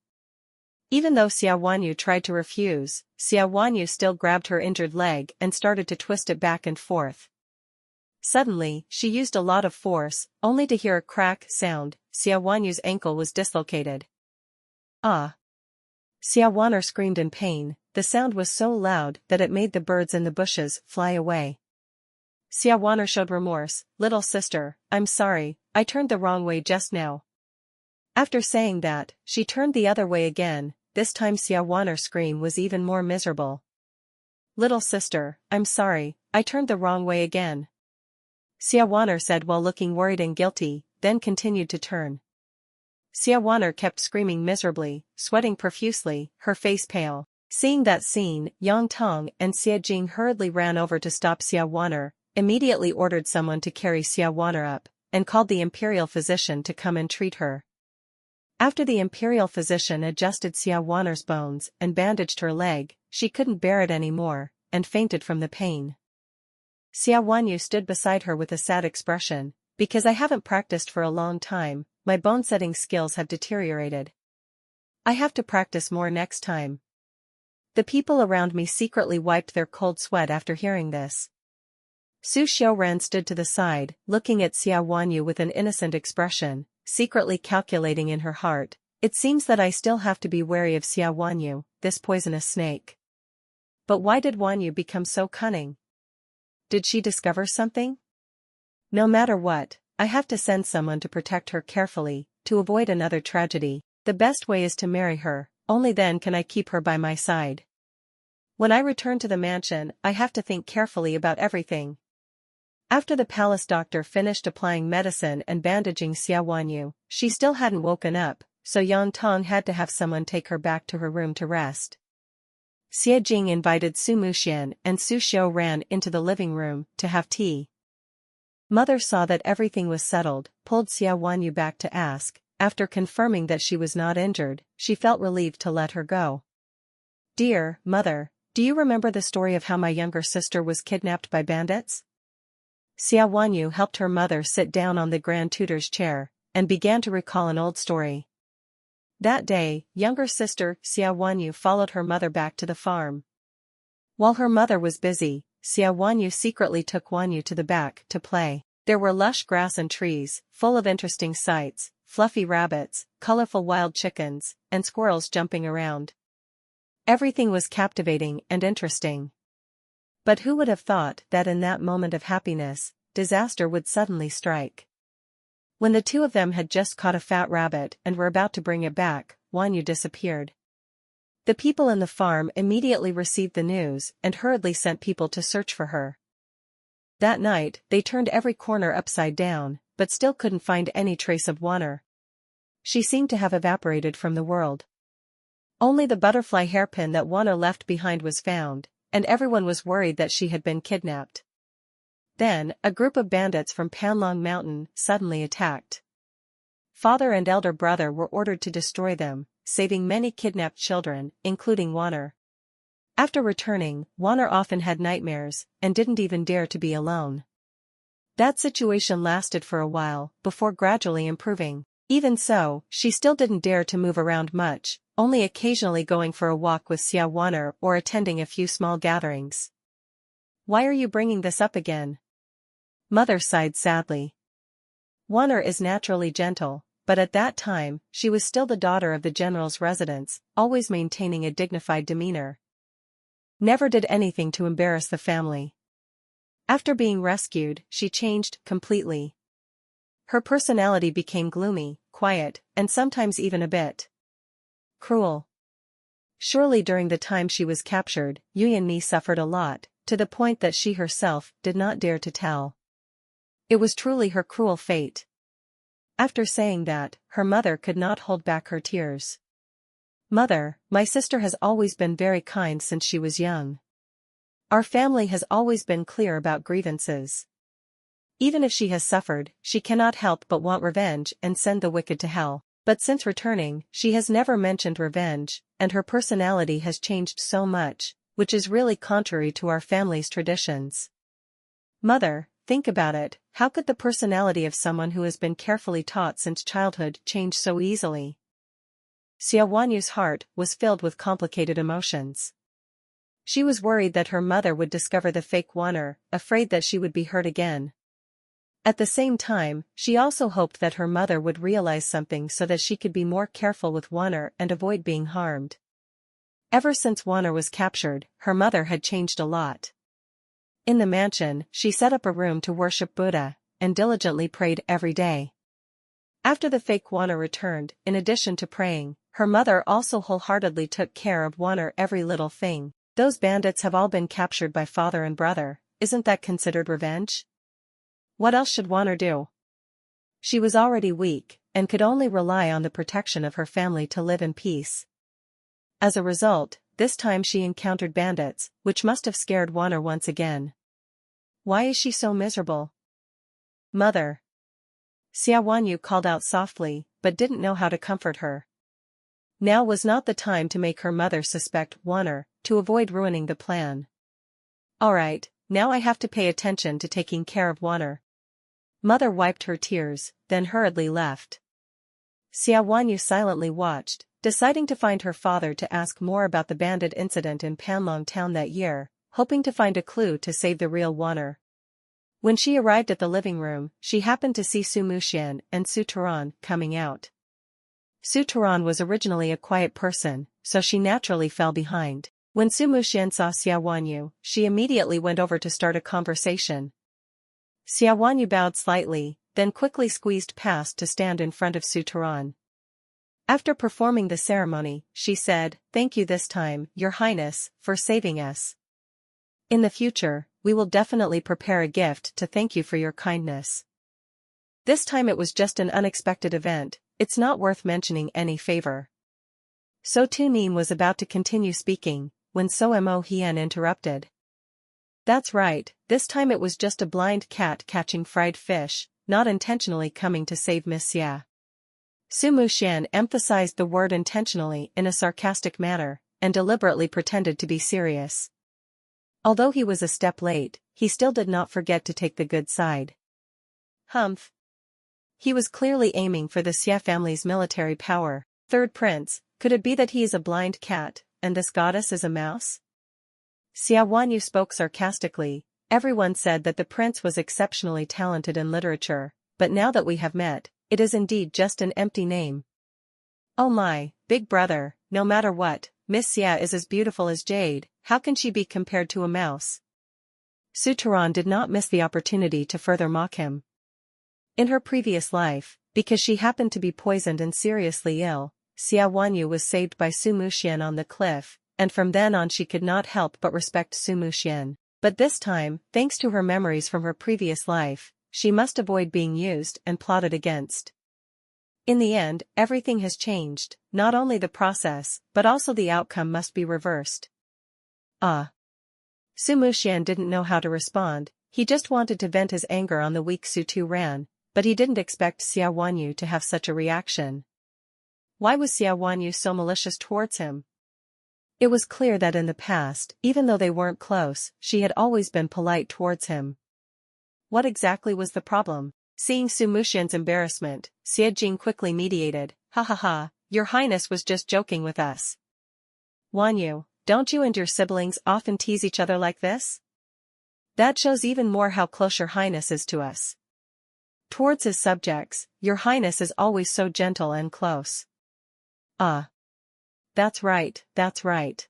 Even though Xia Wanyu tried to refuse, Xia Wanyu still grabbed her injured leg and started to twist it back and forth. Suddenly, she used a lot of force, only to hear a crack sound. Xia Wanyu's ankle was dislocated. Ah! Xia Wanyu screamed in pain, the sound was so loud that it made the birds in the bushes fly away. Xia Wanyu showed remorse. Little sister, I'm sorry, I turned the wrong way just now. After saying that, she turned the other way again, this time Xia Wanyu's scream was even more miserable. Little sister, I'm sorry, I turned the wrong way again. Xia Wanyu said while looking worried and guilty, then continued to turn. Xia Wanyu kept screaming miserably, sweating profusely, her face pale. Seeing that scene, Yang Tong and Xie Jing hurriedly ran over to stop Xia Wanyu, immediately ordered someone to carry Xia Wanyu up, and called the imperial physician to come and treat her. After the imperial physician adjusted Xia Wanyu's bones and bandaged her leg, she couldn't bear it anymore, and fainted from the pain. Xia Wanyu stood beside her with a sad expression, because I haven't practiced for a long time, my bone-setting skills have deteriorated. I have to practice more next time. The people around me secretly wiped their cold sweat after hearing this. Su Xiaoran stood to the side, looking at Xia Wanyu with an innocent expression, secretly calculating in her heart, it seems that I still have to be wary of Xia Wanyu, this poisonous snake. But why did Wanyu become so cunning? Did she discover something? No matter what, I have to send someone to protect her carefully, to avoid another tragedy. The best way is to marry her, only then can I keep her by my side. When I return to the mansion, I have to think carefully about everything. After the palace doctor finished applying medicine and bandaging Xia Wanyu, she still hadn't woken up, so Yang Tong had to have someone take her back to her room to rest. Xie Jing invited Su Muxian and Su Xiao ran into the living room to have tea. Mother saw that everything was settled, pulled Xia Wanyu back to ask, after confirming that she was not injured, she felt relieved to let her go. Dear mother, do you remember the story of how my younger sister was kidnapped by bandits? Xia Wanyu helped her mother sit down on the grand tutor's chair, and began to recall an old story. That day, younger sister Xia Wanyu followed her mother back to the farm. While her mother was busy, Xia Wanyu secretly took Wanyu to the back to play. There were lush grass and trees, full of interesting sights, fluffy rabbits, colorful wild chickens, and squirrels jumping around. Everything was captivating and interesting. But who would have thought that in that moment of happiness, disaster would suddenly strike? When the two of them had just caught a fat rabbit and were about to bring it back, Wanyu disappeared. The people in the farm immediately received the news and hurriedly sent people to search for her. That night, they turned every corner upside down, but still couldn't find any trace of Wanner. She seemed to have evaporated from the world. Only the butterfly hairpin that Wanner left behind was found, and everyone was worried that she had been kidnapped. Then, a group of bandits from Panlong Mountain suddenly attacked. Father and elder brother were ordered to destroy them, saving many kidnapped children, including Wanner. After returning, Wanner often had nightmares, and didn't even dare to be alone. That situation lasted for a while, before gradually improving. Even so, she still didn't dare to move around much, only occasionally going for a walk with Xia Wanner or attending a few small gatherings. "Why are you bringing this up again?" Mother sighed sadly. Wanner is naturally gentle, but at that time, she was still the daughter of the general's residence, always maintaining a dignified demeanor. Never did anything to embarrass the family. After being rescued, she changed completely. Her personality became gloomy, quiet, and sometimes even a bit cruel. Surely during the time she was captured, Uyen suffered a lot, to the point that she herself did not dare to tell. It was truly her cruel fate. After saying that, her mother could not hold back her tears. "Mother, my sister has always been very kind since she was young. Our family has always been clear about grievances. Even if she has suffered, she cannot help but want revenge and send the wicked to hell. But since returning, she has never mentioned revenge, and her personality has changed so much, which is really contrary to our family's traditions. Mother, think about it, how could the personality of someone who has been carefully taught since childhood change so easily?" Xia Wanyu's heart was filled with complicated emotions. She was worried that her mother would discover the fake Wanner, afraid that she would be hurt again. At the same time, she also hoped that her mother would realize something so that she could be more careful with Wanner and avoid being harmed. Ever since Wanner was captured, her mother had changed a lot. In the mansion, she set up a room to worship Buddha, and diligently prayed every day. After the fake Wanner returned, in addition to praying, her mother also wholeheartedly took care of Wanner every little thing. "Those bandits have all been captured by father and brother, isn't that considered revenge? What else should Wanner do?" She was already weak, and could only rely on the protection of her family to live in peace. As a result, this time she encountered bandits, which must have scared Wanner once again. "Why is she so miserable?" "Mother." Xia Wanyu called out softly, but didn't know how to comfort her. Now was not the time to make her mother suspect Wanner, to avoid ruining the plan. "Alright, now I have to pay attention to taking care of Wanner." Mother wiped her tears, then hurriedly left. Xia Wanyu silently watched, deciding to find her father to ask more about the bandit incident in Panlong town that year, hoping to find a clue to save the real Wanner. When she arrived at the living room, she happened to see Su Muxian and Su Turan coming out. Su Turan was originally a quiet person, so she naturally fell behind. When Su Muxian saw Xia Wanyu, she immediately went over to start a conversation. Xia Wanyu bowed slightly, then quickly squeezed past to stand in front of Su Turan. After performing the ceremony, she said, "Thank you this time, Your Highness, for saving us. In the future, we will definitely prepare a gift to thank you for your kindness. This time it was just an unexpected event, it's not worth mentioning any favor." So Tunim was about to continue speaking, when So Mo Hien interrupted. "That's right, this time it was just a blind cat catching fried fish, not intentionally coming to save Miss Xia." Su Muxian emphasized the word intentionally in a sarcastic manner, and deliberately pretended to be serious. Although he was a step late, he still did not forget to take the good side. Humph. He was clearly aiming for the Xia family's military power. "Third prince, could it be that he is a blind cat, and this goddess is a mouse?" Xia Wanyu spoke sarcastically. Everyone said that the prince was exceptionally talented in literature, but now that we have met, it is indeed just an empty name. "Oh my, big brother, no matter what, Miss Xia is as beautiful as jade, how can she be compared to a mouse?" Su Turan did not miss the opportunity to further mock him. In her previous life, because she happened to be poisoned and seriously ill, Xia Wanyu was saved by Su Muxian on the cliff, and from then on she could not help but respect Su Muxian. But this time, thanks to her memories from her previous life, she must avoid being used and plotted against. In the end, everything has changed, not only the process, but also the outcome must be reversed. Su Muxian didn't know how to respond, he just wanted to vent his anger on the weak Su Turan, but he didn't expect Xia Wanyu to have such a reaction. Why was Xia Wanyu so malicious towards him? It was clear that in the past, even though they weren't close, she had always been polite towards him. What exactly was the problem? Seeing Su Muxian's embarrassment, Xie Jing quickly mediated, "Ha ha ha, your highness was just joking with us. Wanyu, don't you and your siblings often tease each other like this? That shows even more how close your highness is to us. Towards his subjects, your highness is always so gentle and close." That's right, that's right.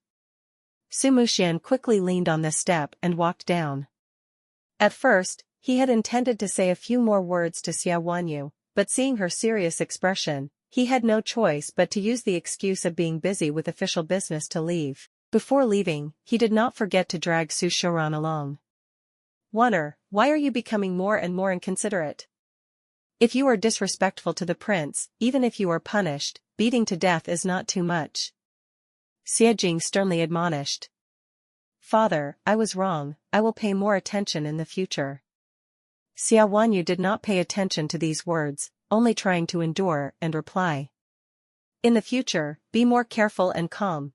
Su Muxian quickly leaned on the step and walked down. At first, he had intended to say a few more words to Xia Wanyu, but seeing her serious expression, he had no choice but to use the excuse of being busy with official business to leave. Before leaving, he did not forget to drag Su Shouran along. "Wanner, why are you becoming more and more inconsiderate? If you are disrespectful to the prince, even if you are punished, beating to death is not too much," Xie Jing sternly admonished. "Father, I was wrong, I will pay more attention in the future." Xia Wanyu did not pay attention to these words, only trying to endure and reply. "In the future, be more careful and calm."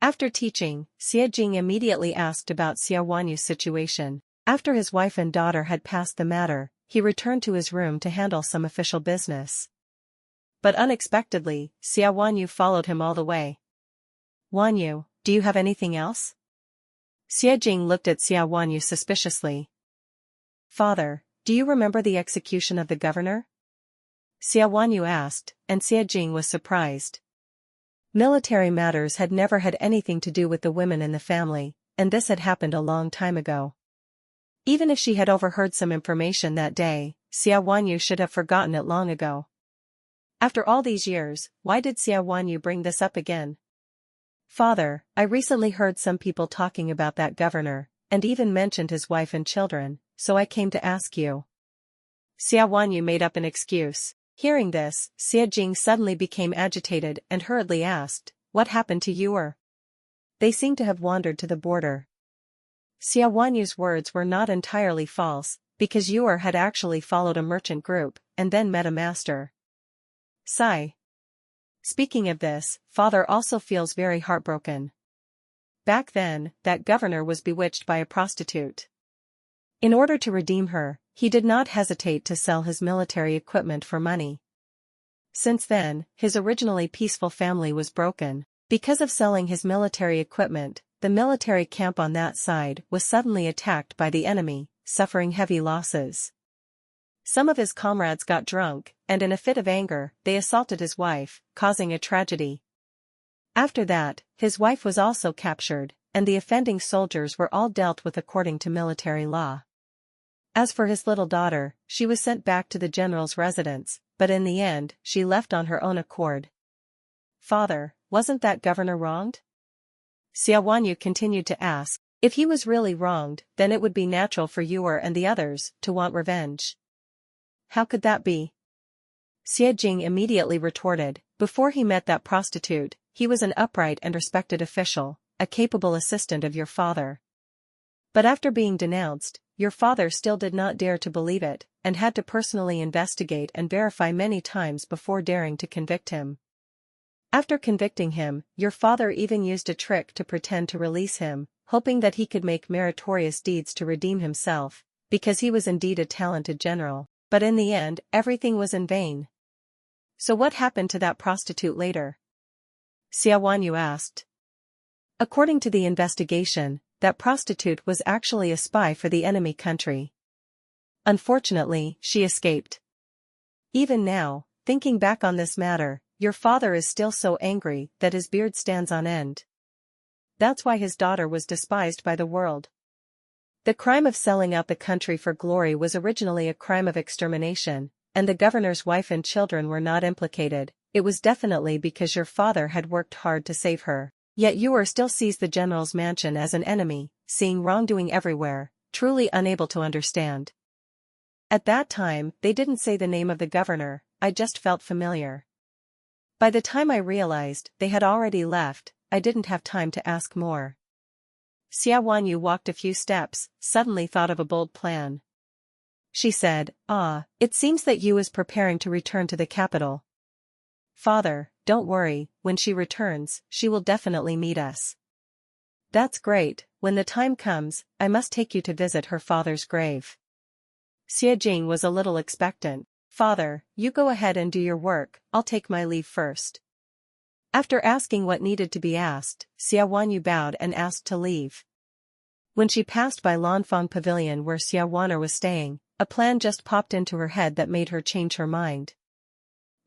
After teaching, Xie Jing immediately asked about Xia Wanyu's situation. After his wife and daughter had passed the matter, he returned to his room to handle some official business. But unexpectedly, Xia Wanyu followed him all the way. "Wanyu, do you have anything else?" Xie Jing looked at Xia Wanyu suspiciously. "Father, do you remember the execution of the governor?" Xia Wanyu asked, and Xie Jing was surprised. Military matters had never had anything to do with the women in the family, and this had happened a long time ago. Even if she had overheard some information that day, Xia Wanyu should have forgotten it long ago. After all these years, why did Xia Wanyu bring this up again? "Father, I recently heard some people talking about that governor, and even mentioned his wife and children, so I came to ask you." Xia Wanyu made up an excuse. Hearing this, Xie Jing suddenly became agitated and hurriedly asked, "What happened to Yuer? They seem to have wandered to the border." Xia Wanyu's words were not entirely false, because Yuer had actually followed a merchant group, and then met a master. Sigh. Speaking of this, father also feels very heartbroken. Back then, that governor was bewitched by a prostitute. In order to redeem her, he did not hesitate to sell his military equipment for money. Since then, his originally peaceful family was broken. Because of selling his military equipment, the military camp on that side was suddenly attacked by the enemy, suffering heavy losses. Some of his comrades got drunk, and in a fit of anger, they assaulted his wife, causing a tragedy. After that, his wife was also captured, and the offending soldiers were all dealt with according to military law. As for his little daughter, she was sent back to the general's residence, but in the end, she left on her own accord. "Father, wasn't that governor wronged?" Xia Wanyu continued to ask. If he was really wronged, then it would be natural for Yuer and the others to want revenge. How could that be? Xie Jing immediately retorted, "Before he met that prostitute, he was an upright and respected official, a capable assistant of your father. But after being denounced, your father still did not dare to believe it, and had to personally investigate and verify many times before daring to convict him. After convicting him, your father even used a trick to pretend to release him, hoping that he could make meritorious deeds to redeem himself, because he was indeed a talented general. But in the end, everything was in vain." "So what happened to that prostitute later?" Xia Wanyu asked. According to the investigation, that prostitute was actually a spy for the enemy country. Unfortunately, she escaped. Even now, thinking back on this matter, your father is still so angry that his beard stands on end. That's why his daughter was despised by the world. The crime of selling out the country for glory was originally a crime of extermination, and the governor's wife and children were not implicated. It was definitely because your father had worked hard to save her. Yet Uyer still sees the general's mansion as an enemy, seeing wrongdoing everywhere, truly unable to understand. At that time, they didn't say the name of the governor, I just felt familiar. By the time I realized they had already left, I didn't have time to ask more. Xia Wanyu walked a few steps, suddenly thought of a bold plan. She said, it seems that Yu is preparing to return to the capital. Father, don't worry, when she returns, she will definitely meet us. That's great, when the time comes, I must take you to visit her father's grave. Xie Jing was a little expectant. Father, you go ahead and do your work, I'll take my leave first. After asking what needed to be asked, Xia Wanyu bowed and asked to leave. When she passed by Lanfang Pavilion where Xia Wan'er was staying, a plan just popped into her head that made her change her mind.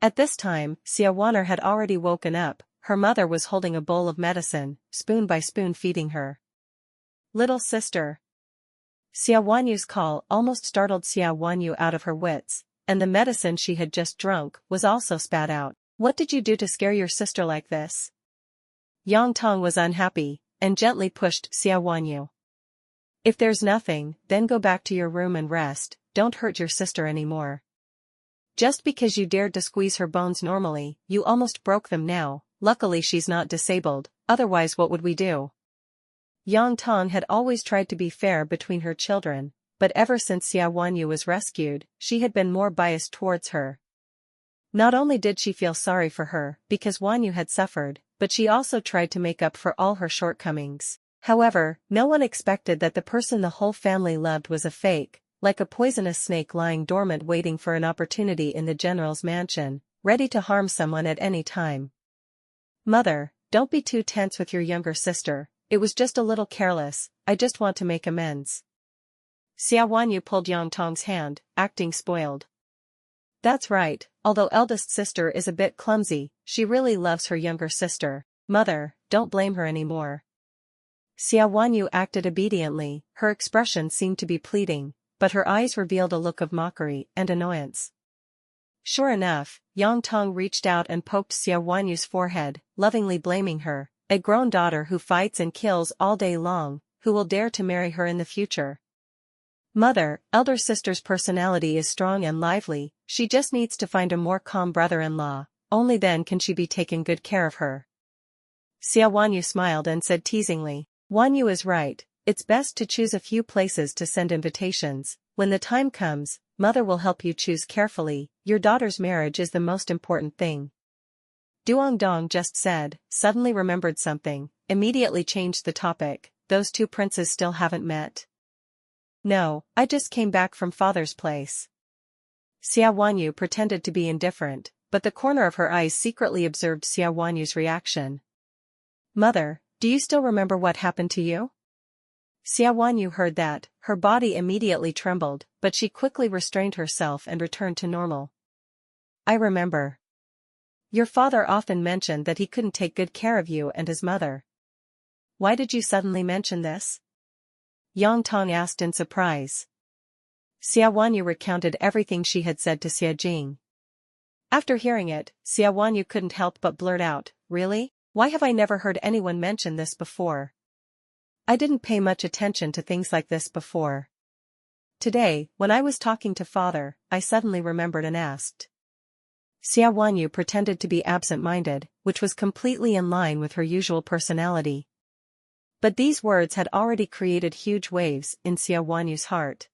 At this time, Xia Wan'er had already woken up, her mother was holding a bowl of medicine, spoon by spoon feeding her. Little sister. Xia Wanyu's call almost startled Xia Wanyu out of her wits, and the medicine she had just drunk was also spat out. What did you do to scare your sister like this? Yang Tong was unhappy, and gently pushed Xia Wanyu. If there's nothing, then go back to your room and rest, don't hurt your sister anymore. Just because you dared to squeeze her bones normally, you almost broke them now, luckily she's not disabled, otherwise what would we do? Yang Tong had always tried to be fair between her children, but ever since Xia Wanyu was rescued, she had been more biased towards her. Not only did she feel sorry for her, because Wanyu had suffered, but she also tried to make up for all her shortcomings. However, no one expected that the person the whole family loved was a fake, like a poisonous snake lying dormant waiting for an opportunity in the general's mansion, ready to harm someone at any time. Mother, don't be too tense with your younger sister, it was just a little careless, I just want to make amends. Xia Wanyu pulled Yang Tong's hand, acting spoiled. That's right, although eldest sister is a bit clumsy, she really loves her younger sister. Mother, don't blame her anymore. Xia Wanyu acted obediently, her expression seemed to be pleading, but her eyes revealed a look of mockery and annoyance. Sure enough, Yang Tong reached out and poked Xia Wanyu's forehead, lovingly blaming her, a grown daughter who fights and kills all day long, who will dare to marry her in the future. Mother, elder sister's personality is strong and lively, she just needs to find a more calm brother-in-law, only then can she be taken good care of her. Xia Wanyu smiled and said teasingly, Wanyu is right, it's best to choose a few places to send invitations, when the time comes, mother will help you choose carefully, your daughter's marriage is the most important thing. Duong Dong just said, suddenly remembered something, immediately changed the topic, those two princes still haven't met. No, I just came back from father's place. Xia Wanyu pretended to be indifferent, but the corner of her eyes secretly observed Xia Wanyu's reaction. Mother, do you still remember what happened to you? Xia Wanyu heard that, her body immediately trembled, but she quickly restrained herself and returned to normal. I remember. Your father often mentioned that he couldn't take good care of you and his mother. Why did you suddenly mention this? Yang Tong asked in surprise. Xia Wanyu recounted everything she had said to Xie Jing. After hearing it, Xia Wanyu couldn't help but blurt out, really? Why have I never heard anyone mention this before? I didn't pay much attention to things like this before. Today, when I was talking to father, I suddenly remembered and asked. Xia Wanyu pretended to be absent-minded, which was completely in line with her usual personality. But these words had already created huge waves in Xia Wanyu's heart.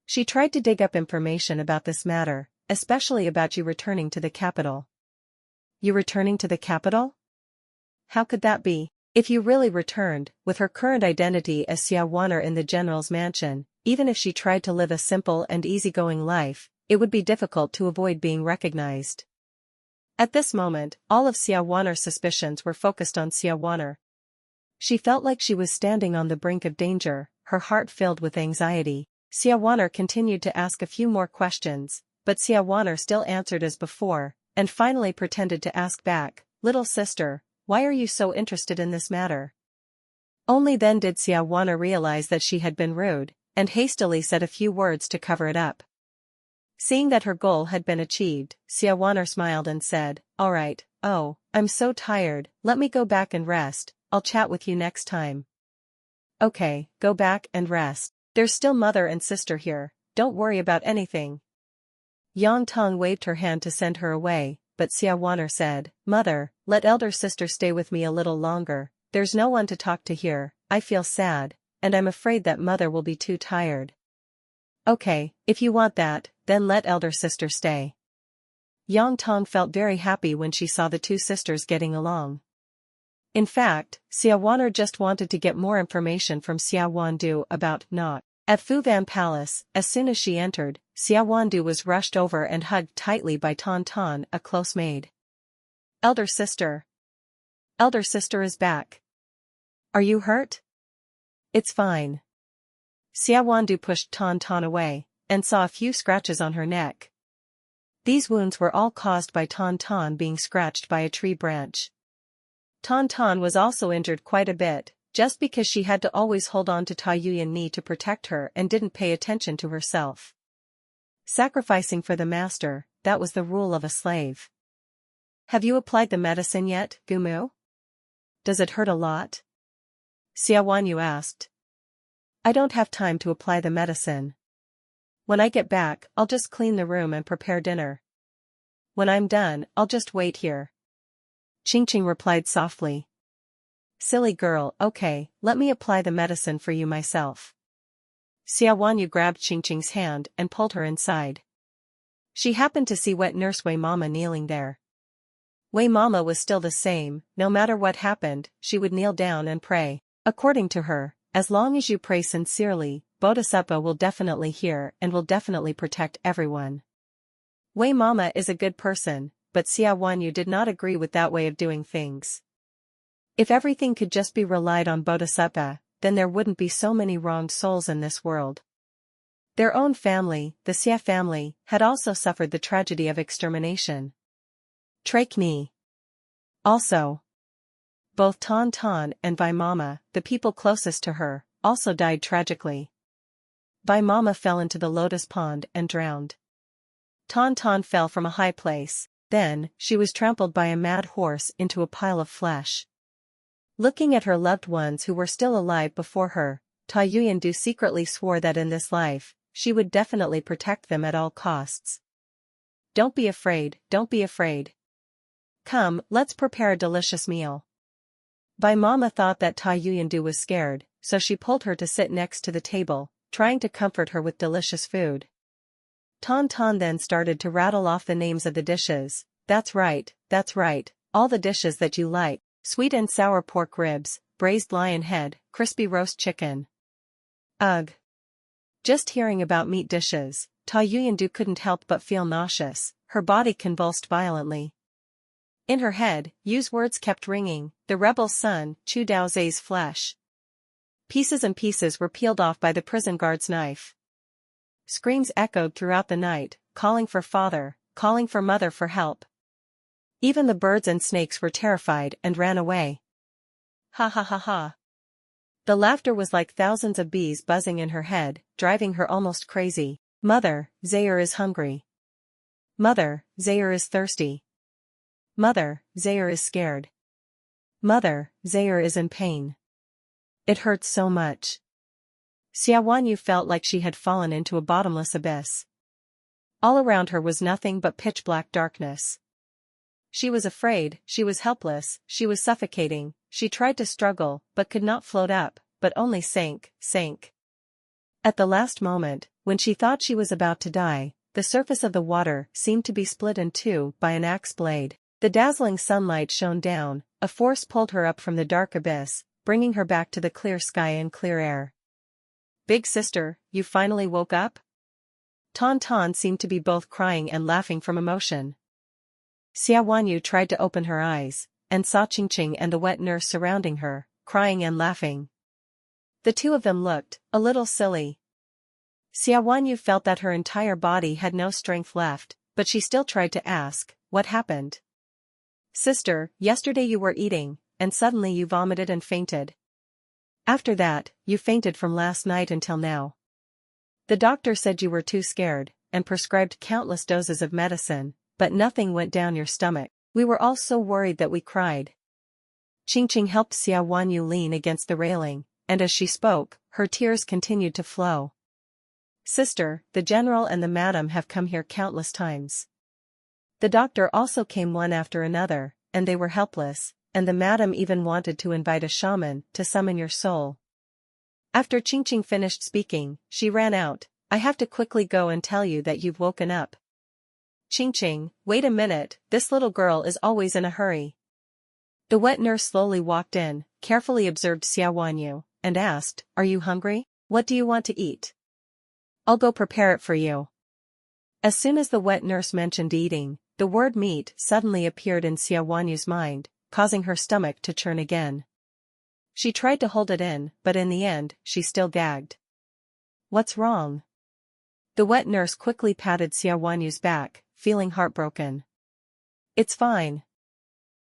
She tried to dig up information about this matter, especially about you returning to the capital. You returning to the capital? How could that be? If you really returned, with her current identity as Xia Wan'er in the general's mansion, even if she tried to live a simple and easygoing life, it would be difficult to avoid being recognized. At this moment, all of Xia Wan'er's suspicions were focused on Xia Wan'er. She felt like she was standing on the brink of danger, her heart filled with anxiety. Xia Wan'er continued to ask a few more questions, but Xia Wan'er still answered as before, and finally pretended to ask back, Little sister, why are you so interested in this matter? Only then did Xia Wanna realize that she had been rude, and hastily said a few words to cover it up. Seeing that her goal had been achieved, Xia Wanna smiled and said, "Alright, oh, I'm so tired, let me go back and rest, I'll chat with you next time." "Okay, go back and rest. There's still mother and sister here, don't worry about anything." Yang Tong waved her hand to send her away, but Xia Wanner said, "Mother, let elder sister stay with me a little longer, there's no one to talk to here, I feel sad, and I'm afraid that mother will be too tired." "Okay, if you want that, then let elder sister stay." Yang Tong felt very happy when she saw the two sisters getting along. In fact, Xia Wanner just wanted to get more information from Xia Wandu about not. At Fuvan Palace, as soon as she entered, Xia Wandu was rushed over and hugged tightly by Ton Ton, a close maid. "Elder sister. Elder sister is back. Are you hurt?" "It's fine." Xia Wandu pushed Ton Ton away, and saw a few scratches on her neck. These wounds were all caused by Ton Ton being scratched by a tree branch. Ton Ton was also injured quite a bit, just because she had to always hold on to Ta Uyen knee to protect her and didn't pay attention to herself. Sacrificing for the master, that was the rule of a slave. "Have you applied the medicine yet, Gumu? Does it hurt a lot?" Xia Wanyu asked. "I don't have time to apply the medicine. When I get back, I'll just clean the room and prepare dinner. When I'm done, I'll just wait here." Ching replied softly. "Silly girl, okay, let me apply the medicine for you myself." Xia Wanyu grabbed Ching's hand and pulled her inside. She happened to see wet nurse Wei Mama kneeling there. Wei Mama was still the same, no matter what happened, she would kneel down and pray. According to her, as long as you pray sincerely, Bodhisattva will definitely hear and will definitely protect everyone. Wei Mama is a good person, but Xia Wanyu did not agree with that way of doing things. If everything could just be relied on Bodhisattva, then there wouldn't be so many wronged souls in this world. Their own family, the Xia family, had also suffered the tragedy of extermination. Trakni. Also, both Ton Ton and Bai Mama, the people closest to her, also died tragically. Bai Mama fell into the lotus pond and drowned. Ton Ton fell from a high place, then, she was trampled by a mad horse into a pile of flesh. Looking at her loved ones who were still alive before her, Ta Uyen secretly swore that in this life, she would definitely protect them at all costs. "Don't be afraid, don't be afraid. Come, let's prepare a delicious meal." Bai Mama thought that Ta Uyen was scared, so she pulled her to sit next to the table, trying to comfort her with delicious food. Ton Ton then started to rattle off the names of the dishes. That's right, all the dishes that you like, sweet and sour pork ribs, braised lion head, crispy roast chicken. Ugh. Just hearing about meat dishes, Ta Uyen couldn't help but feel nauseous, her body convulsed violently. In her head, Yu's words kept ringing, the rebel's son, Chu Dao's flesh. Pieces and pieces were peeled off by the prison guard's knife. Screams echoed throughout the night, calling for father, calling for mother for help. Even the birds and snakes were terrified and ran away. Ha ha ha ha. The laughter was like thousands of bees buzzing in her head, driving her almost crazy. Mother, Zaire is hungry. Mother, Zaire is thirsty. Mother, Zaire is scared. Mother, Zaire is in pain. It hurts so much. Xia Wanyu felt like she had fallen into a bottomless abyss. All around her was nothing but pitch-black darkness. She was afraid, she was helpless, she was suffocating, she tried to struggle, but could not float up, but only sank. At the last moment, when she thought she was about to die, the surface of the water seemed to be split in two by an axe blade. The dazzling sunlight shone down, a force pulled her up from the dark abyss, bringing her back to the clear sky and clear air. "Big sister, you finally woke up?" Ton Ton seemed to be both crying and laughing from emotion. Xia Wanyu tried to open her eyes, and saw Ching and the wet nurse surrounding her, crying and laughing. The two of them looked a little silly. Xia Wanyu felt that her entire body had no strength left, but she still tried to ask, "What happened?" "Sister, yesterday you were eating, and suddenly you vomited and fainted." After that, you fainted from last night until now. The doctor said you were too scared, and prescribed countless doses of medicine, but nothing went down your stomach. We were all so worried that we cried. Qingqing helped Xia Wanyu lean against the railing, and as she spoke, her tears continued to flow. Sister, the general and the madam have come here countless times. The doctor also came one after another, and they were helpless, and the madam even wanted to invite a shaman to summon your soul. After Qingqing finished speaking, she ran out. I have to quickly go and tell you that you've woken up. Qingqing, wait a minute, this little girl is always in a hurry. The wet nurse slowly walked in, carefully observed Xia Wanyu, and asked, Are you hungry? What do you want to eat? I'll go prepare it for you. As soon as the wet nurse mentioned eating, the word meat suddenly appeared in Xia Wanyu's mind, causing her stomach to churn again. She tried to hold it in, but in the end, she still gagged. What's wrong? The wet nurse quickly patted Xia Wanyu's back, feeling heartbroken. It's fine.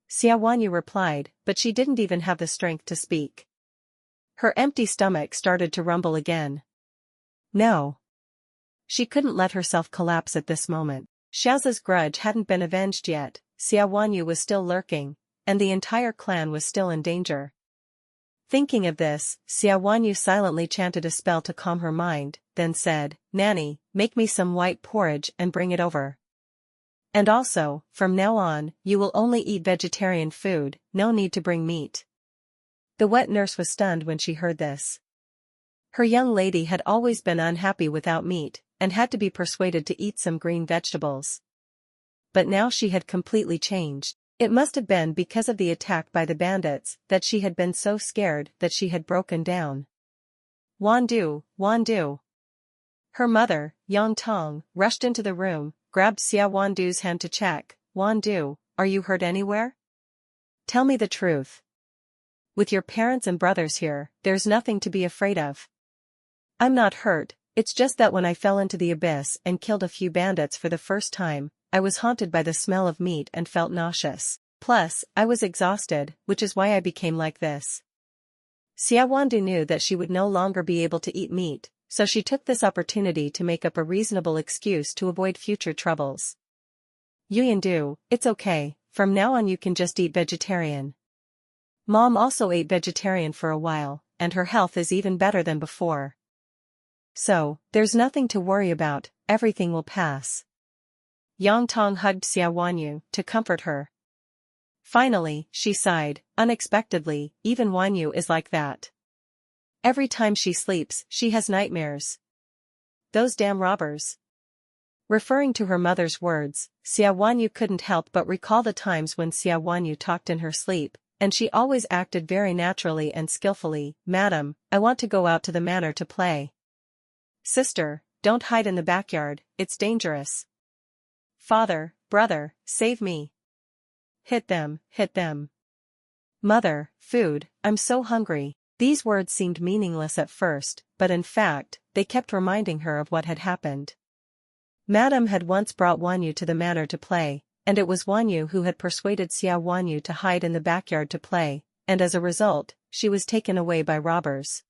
Xia Wanyu replied, but she didn't even have the strength to speak. Her empty stomach started to rumble again. No. She couldn't let herself collapse at this moment. Xiaoza's grudge hadn't been avenged yet, Xia Wanyu was still lurking, and the entire clan was still in danger. Thinking of this, Xia Wanyu silently chanted a spell to calm her mind, then said, Nanny, make me some white porridge and bring it over. And also, from now on, you will only eat vegetarian food, no need to bring meat. The wet nurse was stunned when she heard this. Her young lady had always been unhappy without meat, and had to be persuaded to eat some green vegetables. But now she had completely changed. It must have been because of the attack by the bandits that she had been so scared that she had broken down. Wandu, Wandu. Her mother, Yang Tong, rushed into the room, grabbed Xia Wandu's hand to check. Wandu, are you hurt anywhere? Tell me the truth. With your parents and brothers here, there's nothing to be afraid of. I'm not hurt, it's just that when I fell into the abyss and killed a few bandits for the first time, I was haunted by the smell of meat and felt nauseous. Plus, I was exhausted, which is why I became like this. Xia Wandu knew that she would no longer be able to eat meat, so she took this opportunity to make up a reasonable excuse to avoid future troubles. Yuyandu, it's okay, from now on you can just eat vegetarian. Mom also ate vegetarian for a while, and her health is even better than before. So, there's nothing to worry about, everything will pass. Yang Tong hugged Xia Wanyu to comfort her. Finally, she sighed, unexpectedly, even Wanyu is like that. Every time she sleeps, she has nightmares. Those damn robbers. Referring to her mother's words, Xia Wanyu couldn't help but recall the times when Xia Wanyu talked in her sleep, and she always acted very naturally and skillfully. Madam, I want to go out to the manor to play. Sister, don't hide in the backyard, it's dangerous. Father, brother, save me. Hit them, hit them. Mother, food, I'm so hungry. These words seemed meaningless at first, but in fact, they kept reminding her of what had happened. Madam had once brought Wanyu to the manor to play, and it was Wanyu who had persuaded Xia Wanyu to hide in the backyard to play, and as a result, she was taken away by robbers.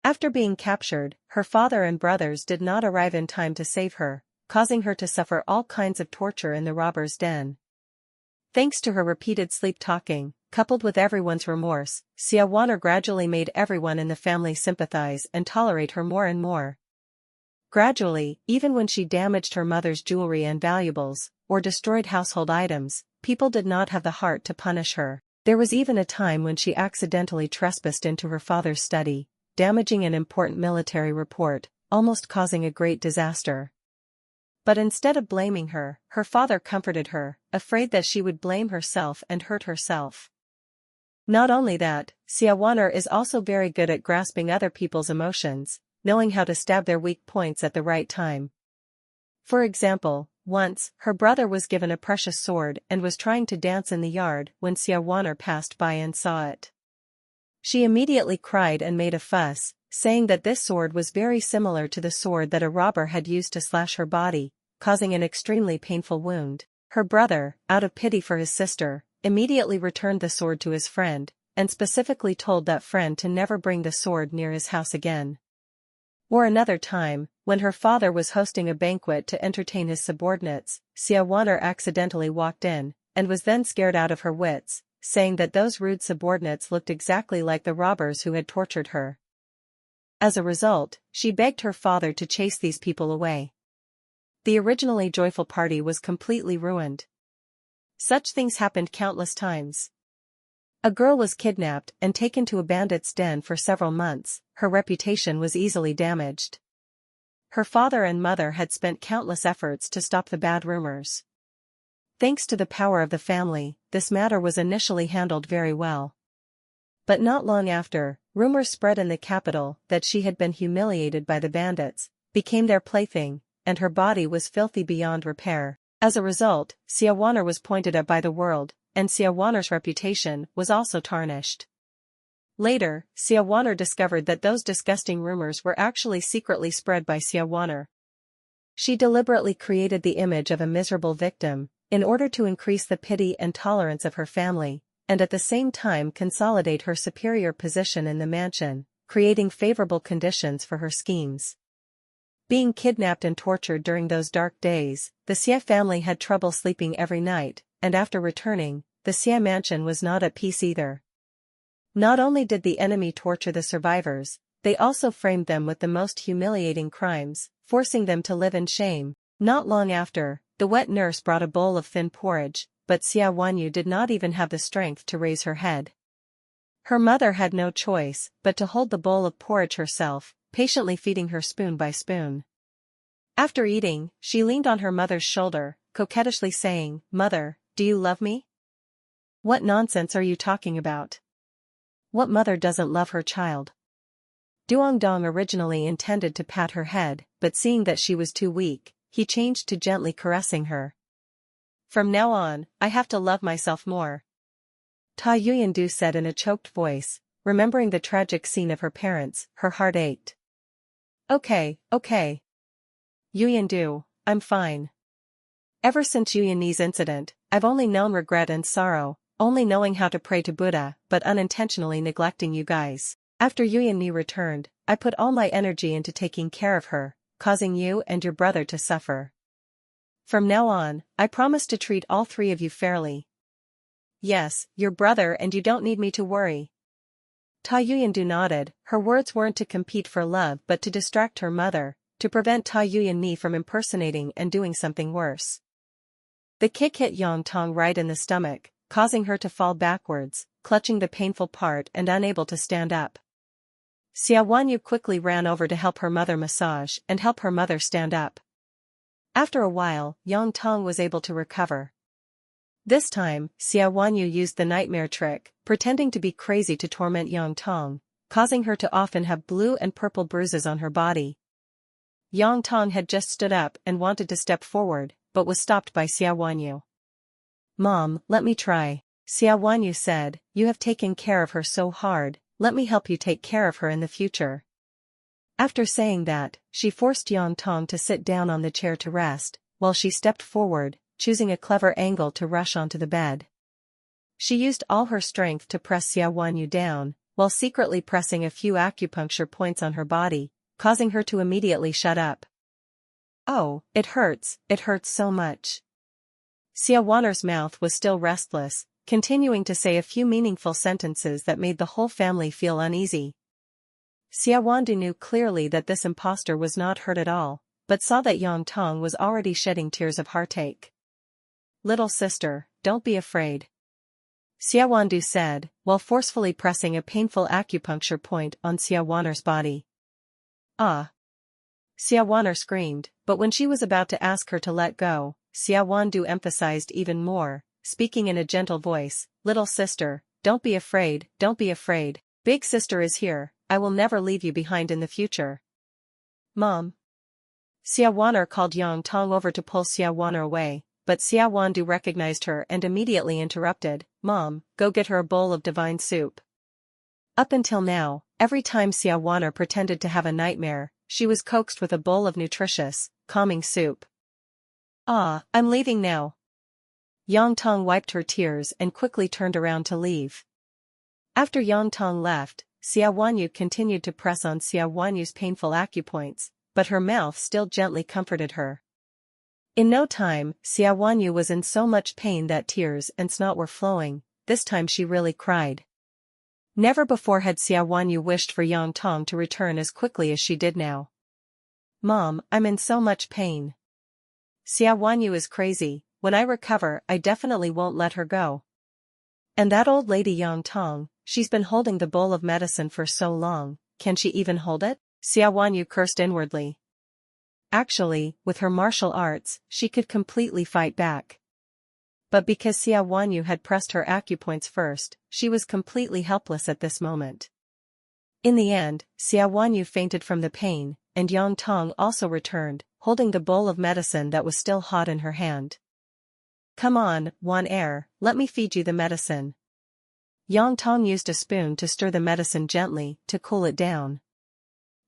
After being captured, her father and brothers did not arrive in time to save her, causing her to suffer all kinds of torture in the robbers' den. Thanks to her repeated sleep-talking, coupled with everyone's remorse, Xia Wanyu gradually made everyone in the family sympathize and tolerate her more and more. Gradually, even when she damaged her mother's jewelry and valuables, or destroyed household items, people did not have the heart to punish her. There was even a time when she accidentally trespassed into her father's study, damaging an important military report, almost causing a great disaster. But instead of blaming her, her father comforted her, afraid that she would blame herself and hurt herself. Not only that, Xia Wanyu is also very good at grasping other people's emotions, knowing how to stab their weak points at the right time. For example, once, her brother was given a precious sword and was trying to dance in the yard when Xia Wanyu passed by and saw it. She immediately cried and made a fuss, saying that this sword was very similar to the sword that a robber had used to slash her body, causing an extremely painful wound. Her brother, out of pity for his sister, immediately returned the sword to his friend, and specifically told that friend to never bring the sword near his house again. Or another time, when her father was hosting a banquet to entertain his subordinates, Ta Uyen accidentally walked in, and was then scared out of her wits, saying that those rude subordinates looked exactly like the robbers who had tortured her. As a result, she begged her father to chase these people away. The originally joyful party was completely ruined. Such things happened countless times. A girl was kidnapped and taken to a bandit's den for several months. Her reputation was easily damaged. Her father and mother had spent countless efforts to stop the bad rumors. Thanks to the power of the family, this matter was initially handled very well. But not long after, rumors spread in the capital that she had been humiliated by the bandits, became their plaything, and her body was filthy beyond repair. As a result, Ta Uyen was pointed at by the world, and Ta Uyen's reputation was also tarnished. Later, Ta Uyen discovered that those disgusting rumors were actually secretly spread by Ta Uyen. She deliberately created the image of a miserable victim, in order to increase the pity and tolerance of her family, and at the same time consolidate her superior position in the mansion, creating favorable conditions for her schemes. Being kidnapped and tortured during those dark days, the Xie family had trouble sleeping every night, and after returning, the Xie mansion was not at peace either. Not only did the enemy torture the survivors, they also framed them with the most humiliating crimes, forcing them to live in shame. Not long after, the wet nurse brought a bowl of thin porridge, but Ta Uyen did not even have the strength to raise her head. Her mother had no choice but to hold the bowl of porridge herself, patiently feeding her spoon by spoon. After eating, she leaned on her mother's shoulder, coquettishly saying, "Mother, do you love me?" "What nonsense are you talking about? What mother doesn't love her child?" Duongdong originally intended to pat her head, but seeing that she was too weak, he changed to gently caressing her. "From now on, I have to love myself more," Ta Uyen said in a choked voice, remembering the tragic scene of her parents. Her heart ached. Okay. Uyen, I'm fine. Ever since Uyen's incident, I've only known regret and sorrow, only knowing how to pray to Buddha, but unintentionally neglecting you guys. After Uyen returned, I put all my energy into taking care of her, causing you and your brother to suffer. From now on, I promise to treat all three of you fairly. Yes, your brother, and you don't need me to worry. Ta Uyen nodded. Her words weren't to compete for love but to distract her mother, to prevent Ta Uyen from impersonating and doing something worse. The kick hit Yang Tong right in the stomach, causing her to fall backwards, clutching the painful part and unable to stand up. Ta Uyen quickly ran over to help her mother massage and help her mother stand up. After a while, Yang Tong was able to recover. This time, Ta Uyen used the nightmare trick, pretending to be crazy to torment Yang Tong, causing her to often have blue and purple bruises on her body. Yang Tong had just stood up and wanted to step forward, but was stopped by Ta Uyen. "Mom, let me try," Ta Uyen said. "You have taken care of her so hard, let me help you take care of her in the future." After saying that, she forced Yang Tong to sit down on the chair to rest, while she stepped forward, choosing a clever angle to rush onto the bed. She used all her strength to press Ta Uyen down, while secretly pressing a few acupuncture points on her body, causing her to immediately shut up. "Oh, it hurts so much." Ta Uyen's mouth was still restless, continuing to say a few meaningful sentences that made the whole family feel uneasy. Ta Uyen knew clearly that this impostor was not hurt at all, but saw that Yang Tong was already shedding tears of heartache. "Little sister, don't be afraid," Ta Uyen said, while forcefully pressing a painful acupuncture point on Ta Uyen's body. "Ah!" Ta Uyen screamed, but when she was about to ask her to let go, Ta Uyen emphasized even more, speaking in a gentle voice, "Little sister, don't be afraid, don't be afraid. Big sister is here, I will never leave you behind in the future." "Mom." Ta Uyen called Yang Tong over to pull Ta Uyen away, but Ta Uyen recognized her and immediately interrupted, "Mom, go get her a bowl of divine soup." Up until now, every time Ta Uyen pretended to have a nightmare, she was coaxed with a bowl of nutritious, calming soup. "Ah, I'm leaving now." Yang Tong wiped her tears and quickly turned around to leave. After Yang Tong left, Xia Wanyu continued to press on Xia Wanyu's painful acupoints, but her mouth still gently comforted her. In no time, Xia Wanyu was in so much pain that tears and snot were flowing. This time she really cried. Never before had Xia Wanyu wished for Yang Tong to return as quickly as she did now. "Mom, I'm in so much pain. Xia Wanyu is crazy. When I recover, I definitely won't let her go. And that old lady Yang Tong, she's been holding the bowl of medicine for so long, can she even hold it?" Xia Wanyu cursed inwardly. Actually, with her martial arts, she could completely fight back. But because Xia Wanyu had pressed her acupoints first, she was completely helpless at this moment. In the end, Xia Wanyu fainted from the pain, and Yang Tong also returned, holding the bowl of medicine that was still hot in her hand. "Come on, Wan Er, let me feed you the medicine." Yang Tong used a spoon to stir the medicine gently, to cool it down.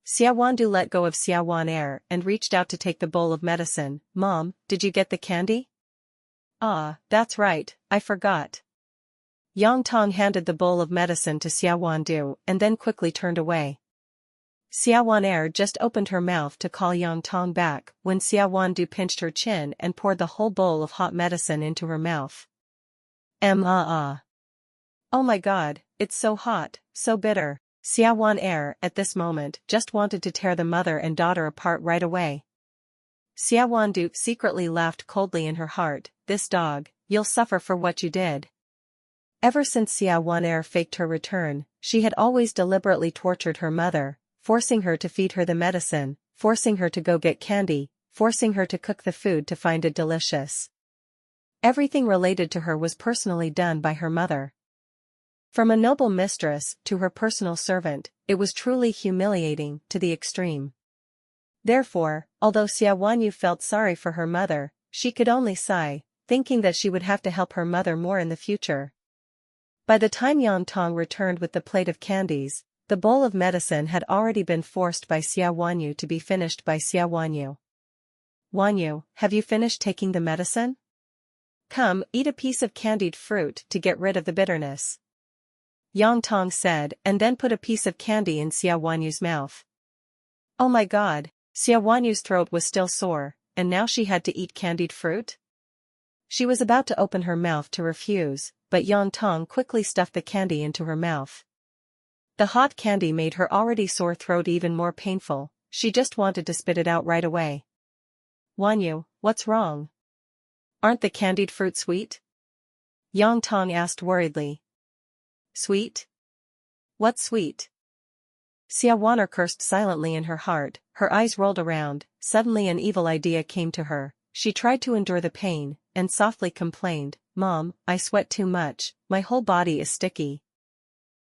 Xia Wandu let go of Xia Wan Er and reached out to take the bowl of medicine. "Mom, did you get the candy?" "Ah, that's right, I forgot." Yang Tong handed the bowl of medicine to Xia Wandu and then quickly turned away. Xia Wan Er just opened her mouth to call Yang Tong back when Xia Wandu pinched her chin and poured the whole bowl of hot medicine into her mouth. Oh my god, it's so hot, so bitter. Xia Wan Er, at this moment, just wanted to tear the mother and daughter apart right away. Xia Wandu secretly laughed coldly in her heart. "This dog, you'll suffer for what you did." Ever since Xia Wan Er faked her return, she had always deliberately tortured her mother, forcing her to feed her the medicine, forcing her to go get candy, forcing her to cook the food to find it delicious. Everything related to her was personally done by her mother. From a noble mistress to her personal servant, it was truly humiliating to the extreme. Therefore, although Xia Wanyu felt sorry for her mother, she could only sigh, thinking that she would have to help her mother more in the future. By the time Yang Tong returned with the plate of candies, the bowl of medicine had already been forced by Xia Wanyu to be finished by Xia Wanyu. "Wanyu, have you finished taking the medicine? Come, eat a piece of candied fruit to get rid of the bitterness," Yang Tong said, and then put a piece of candy in Xia Wanyu's mouth. Oh my god, Xia Wanyu's throat was still sore, and now she had to eat candied fruit? She was about to open her mouth to refuse, but Yang Tong quickly stuffed the candy into her mouth. The hot candy made her already sore throat even more painful. She just wanted to spit it out right away. "Wanyu, what's wrong? Aren't the candied fruit sweet?" Yang Tong asked worriedly. "Sweet? What's sweet?" Xia Wanner cursed silently in her heart, her eyes rolled around. Suddenly an evil idea came to her. She tried to endure the pain, and softly complained, "Mom, I sweat too much, my whole body is sticky."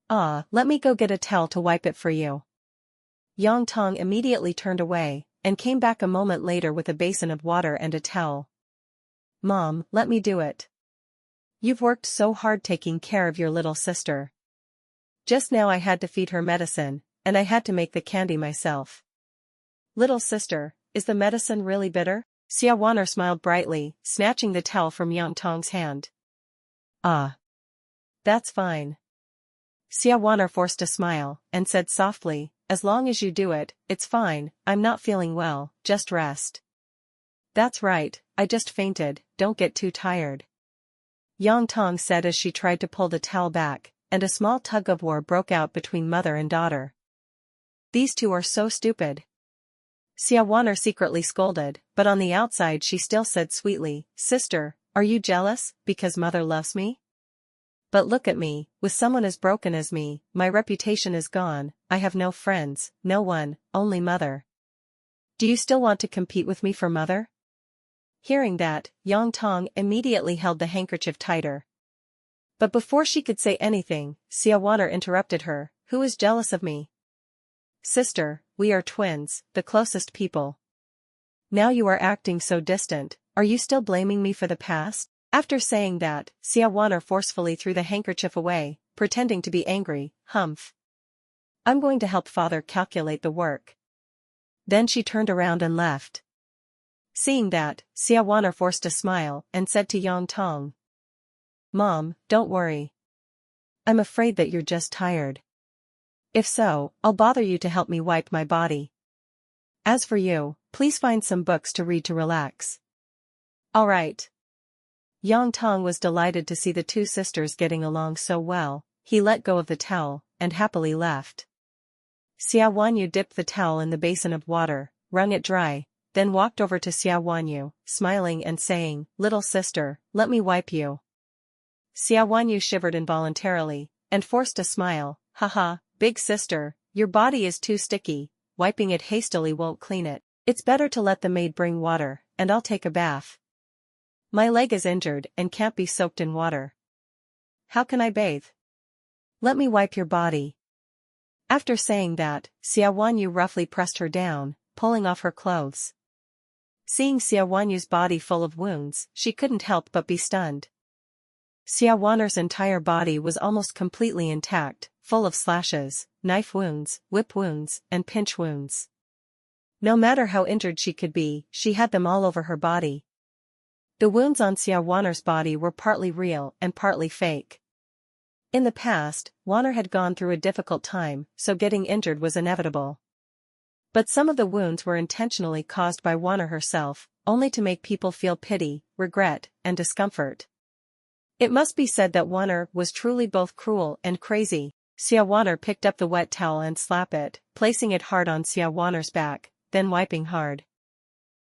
"Ah, let me go get a towel to wipe it for you." Yang Tong immediately turned away, and came back a moment later with a basin of water and a towel. "Mom, let me do it. You've worked so hard taking care of your little sister. Just now I had to feed her medicine, and I had to make the candy myself." "Little sister, is the medicine really bitter?" Xia Wanner smiled brightly, snatching the towel from Yang Tong's hand. "Ah. That's fine." Xia Wanner forced a smile, and said softly, "As long as you do it, it's fine. I'm not feeling well, just rest." "That's right, I just fainted, don't get too tired," Yang Tong said as she tried to pull the towel back, and a small tug-of-war broke out between mother and daughter. "These two are so stupid," Xia Wanner secretly scolded, but on the outside she still said sweetly, "Sister, are you jealous, because mother loves me? But look at me, with someone as broken as me, my reputation is gone, I have no friends, no one, only mother. Do you still want to compete with me for mother?" Hearing that, Yang Tong immediately held the handkerchief tighter. But before she could say anything, Xia Wanner interrupted her. "Who is jealous of me? Sister, we are twins, the closest people. Now you are acting so distant, are you still blaming me for the past?" After saying that, Xia Wanner forcefully threw the handkerchief away, pretending to be angry. "Humph. I'm going to help father calculate the work." Then she turned around and left. Seeing that, Xia Wanner forced a smile and said to Yang Tong, "Mom, don't worry. I'm afraid that you're just tired. If so, I'll bother you to help me wipe my body. As for you, please find some books to read to relax. All right. Yang Tong was delighted to see the two sisters getting along so well. He let go of the towel, and happily left. Xia Wanyu dipped the towel in the basin of water, wrung it dry, then walked over to Xia Wanyu, smiling and saying, "Little sister, let me wipe you." Xia Wanyu shivered involuntarily, and forced a smile. "Haha, big sister, your body is too sticky, wiping it hastily won't clean it. It's better to let the maid bring water, and I'll take a bath. My leg is injured and can't be soaked in water. How can I bathe? Let me wipe your body." After saying that, Xia Wanyu roughly pressed her down, pulling off her clothes. Seeing Xia Wanyu's body full of wounds, she couldn't help but be stunned. Xia Wanner's entire body was almost completely intact, full of slashes, knife wounds, whip wounds, and pinch wounds. No matter how injured she could be, she had them all over her body. The wounds on Xia Wanner's body were partly real and partly fake. In the past, Wanner had gone through a difficult time, so getting injured was inevitable. But some of the wounds were intentionally caused by Wanner herself, only to make people feel pity, regret, and discomfort. It must be said that Wanner was truly both cruel and crazy. Xia Wanner picked up the wet towel and slapped it, placing it hard on Xia Wanner's back, then wiping hard.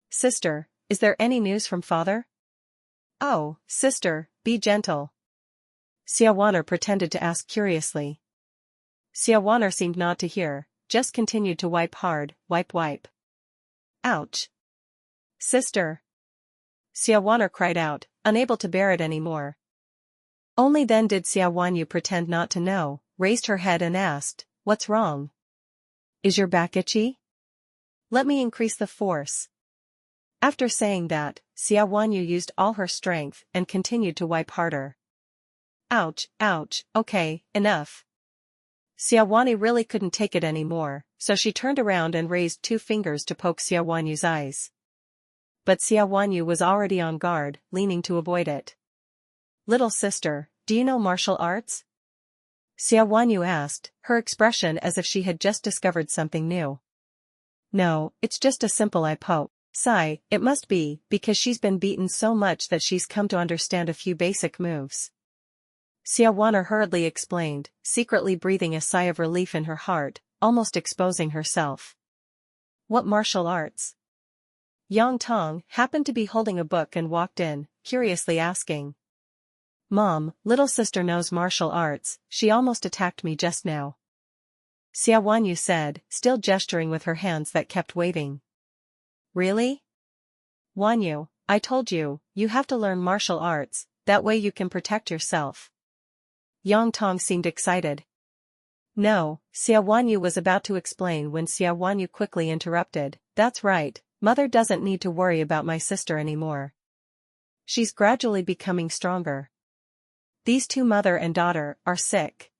"Sister, is there any news from father?" "Oh, sister, be gentle." Xia Wanner pretended to ask curiously. Xia Wanner seemed not to hear, just continued to wipe hard, wipe. "Ouch! Sister!" Xia Wanner cried out, unable to bear it anymore. Only then did Xia Wanyu pretend not to know, raised her head and asked, "What's wrong? Is your back itchy? Let me increase the force." After saying that, Xia Wanyu used all her strength and continued to wipe harder. "Ouch, okay, enough." Xia Wanyu really couldn't take it anymore, so she turned around and raised 2 fingers to poke Xia Wanyu's eyes. But Xia Wanyu was already on guard, leaning to avoid it. "Little sister, do you know martial arts?" Xia Wanyu asked, her expression as if she had just discovered something new. "No, it's just a simple eye poke." Sigh, it must be, because she's been beaten so much that she's come to understand a few basic moves. Xia Wanner hurriedly explained, secretly breathing a sigh of relief in her heart, almost exposing herself. "What martial arts?" Yang Tong happened to be holding a book and walked in, curiously asking. "Mom, little sister knows martial arts, she almost attacked me just now." Xia Wanyu said, still gesturing with her hands that kept waving. "Really? Wanyu, I told you, you have to learn martial arts, that way you can protect yourself." Yang Tong seemed excited. "No," Xia Wanyu was about to explain when Xia Wanyu quickly interrupted, "That's right, mother doesn't need to worry about my sister anymore. She's gradually becoming stronger. These 2 mother and daughter are sick."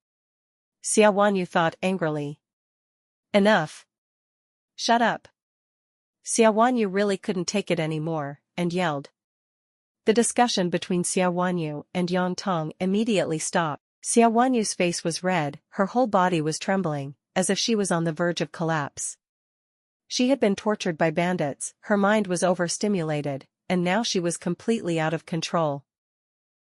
Xia Wanyu thought angrily. "Enough. Shut up." Xia Wanyu really couldn't take it anymore, and yelled. The discussion between Xia Wanyu and Yang Tong immediately stopped. Xia Wanyu's face was red, her whole body was trembling, as if she was on the verge of collapse. She had been tortured by bandits, her mind was overstimulated, and now she was completely out of control.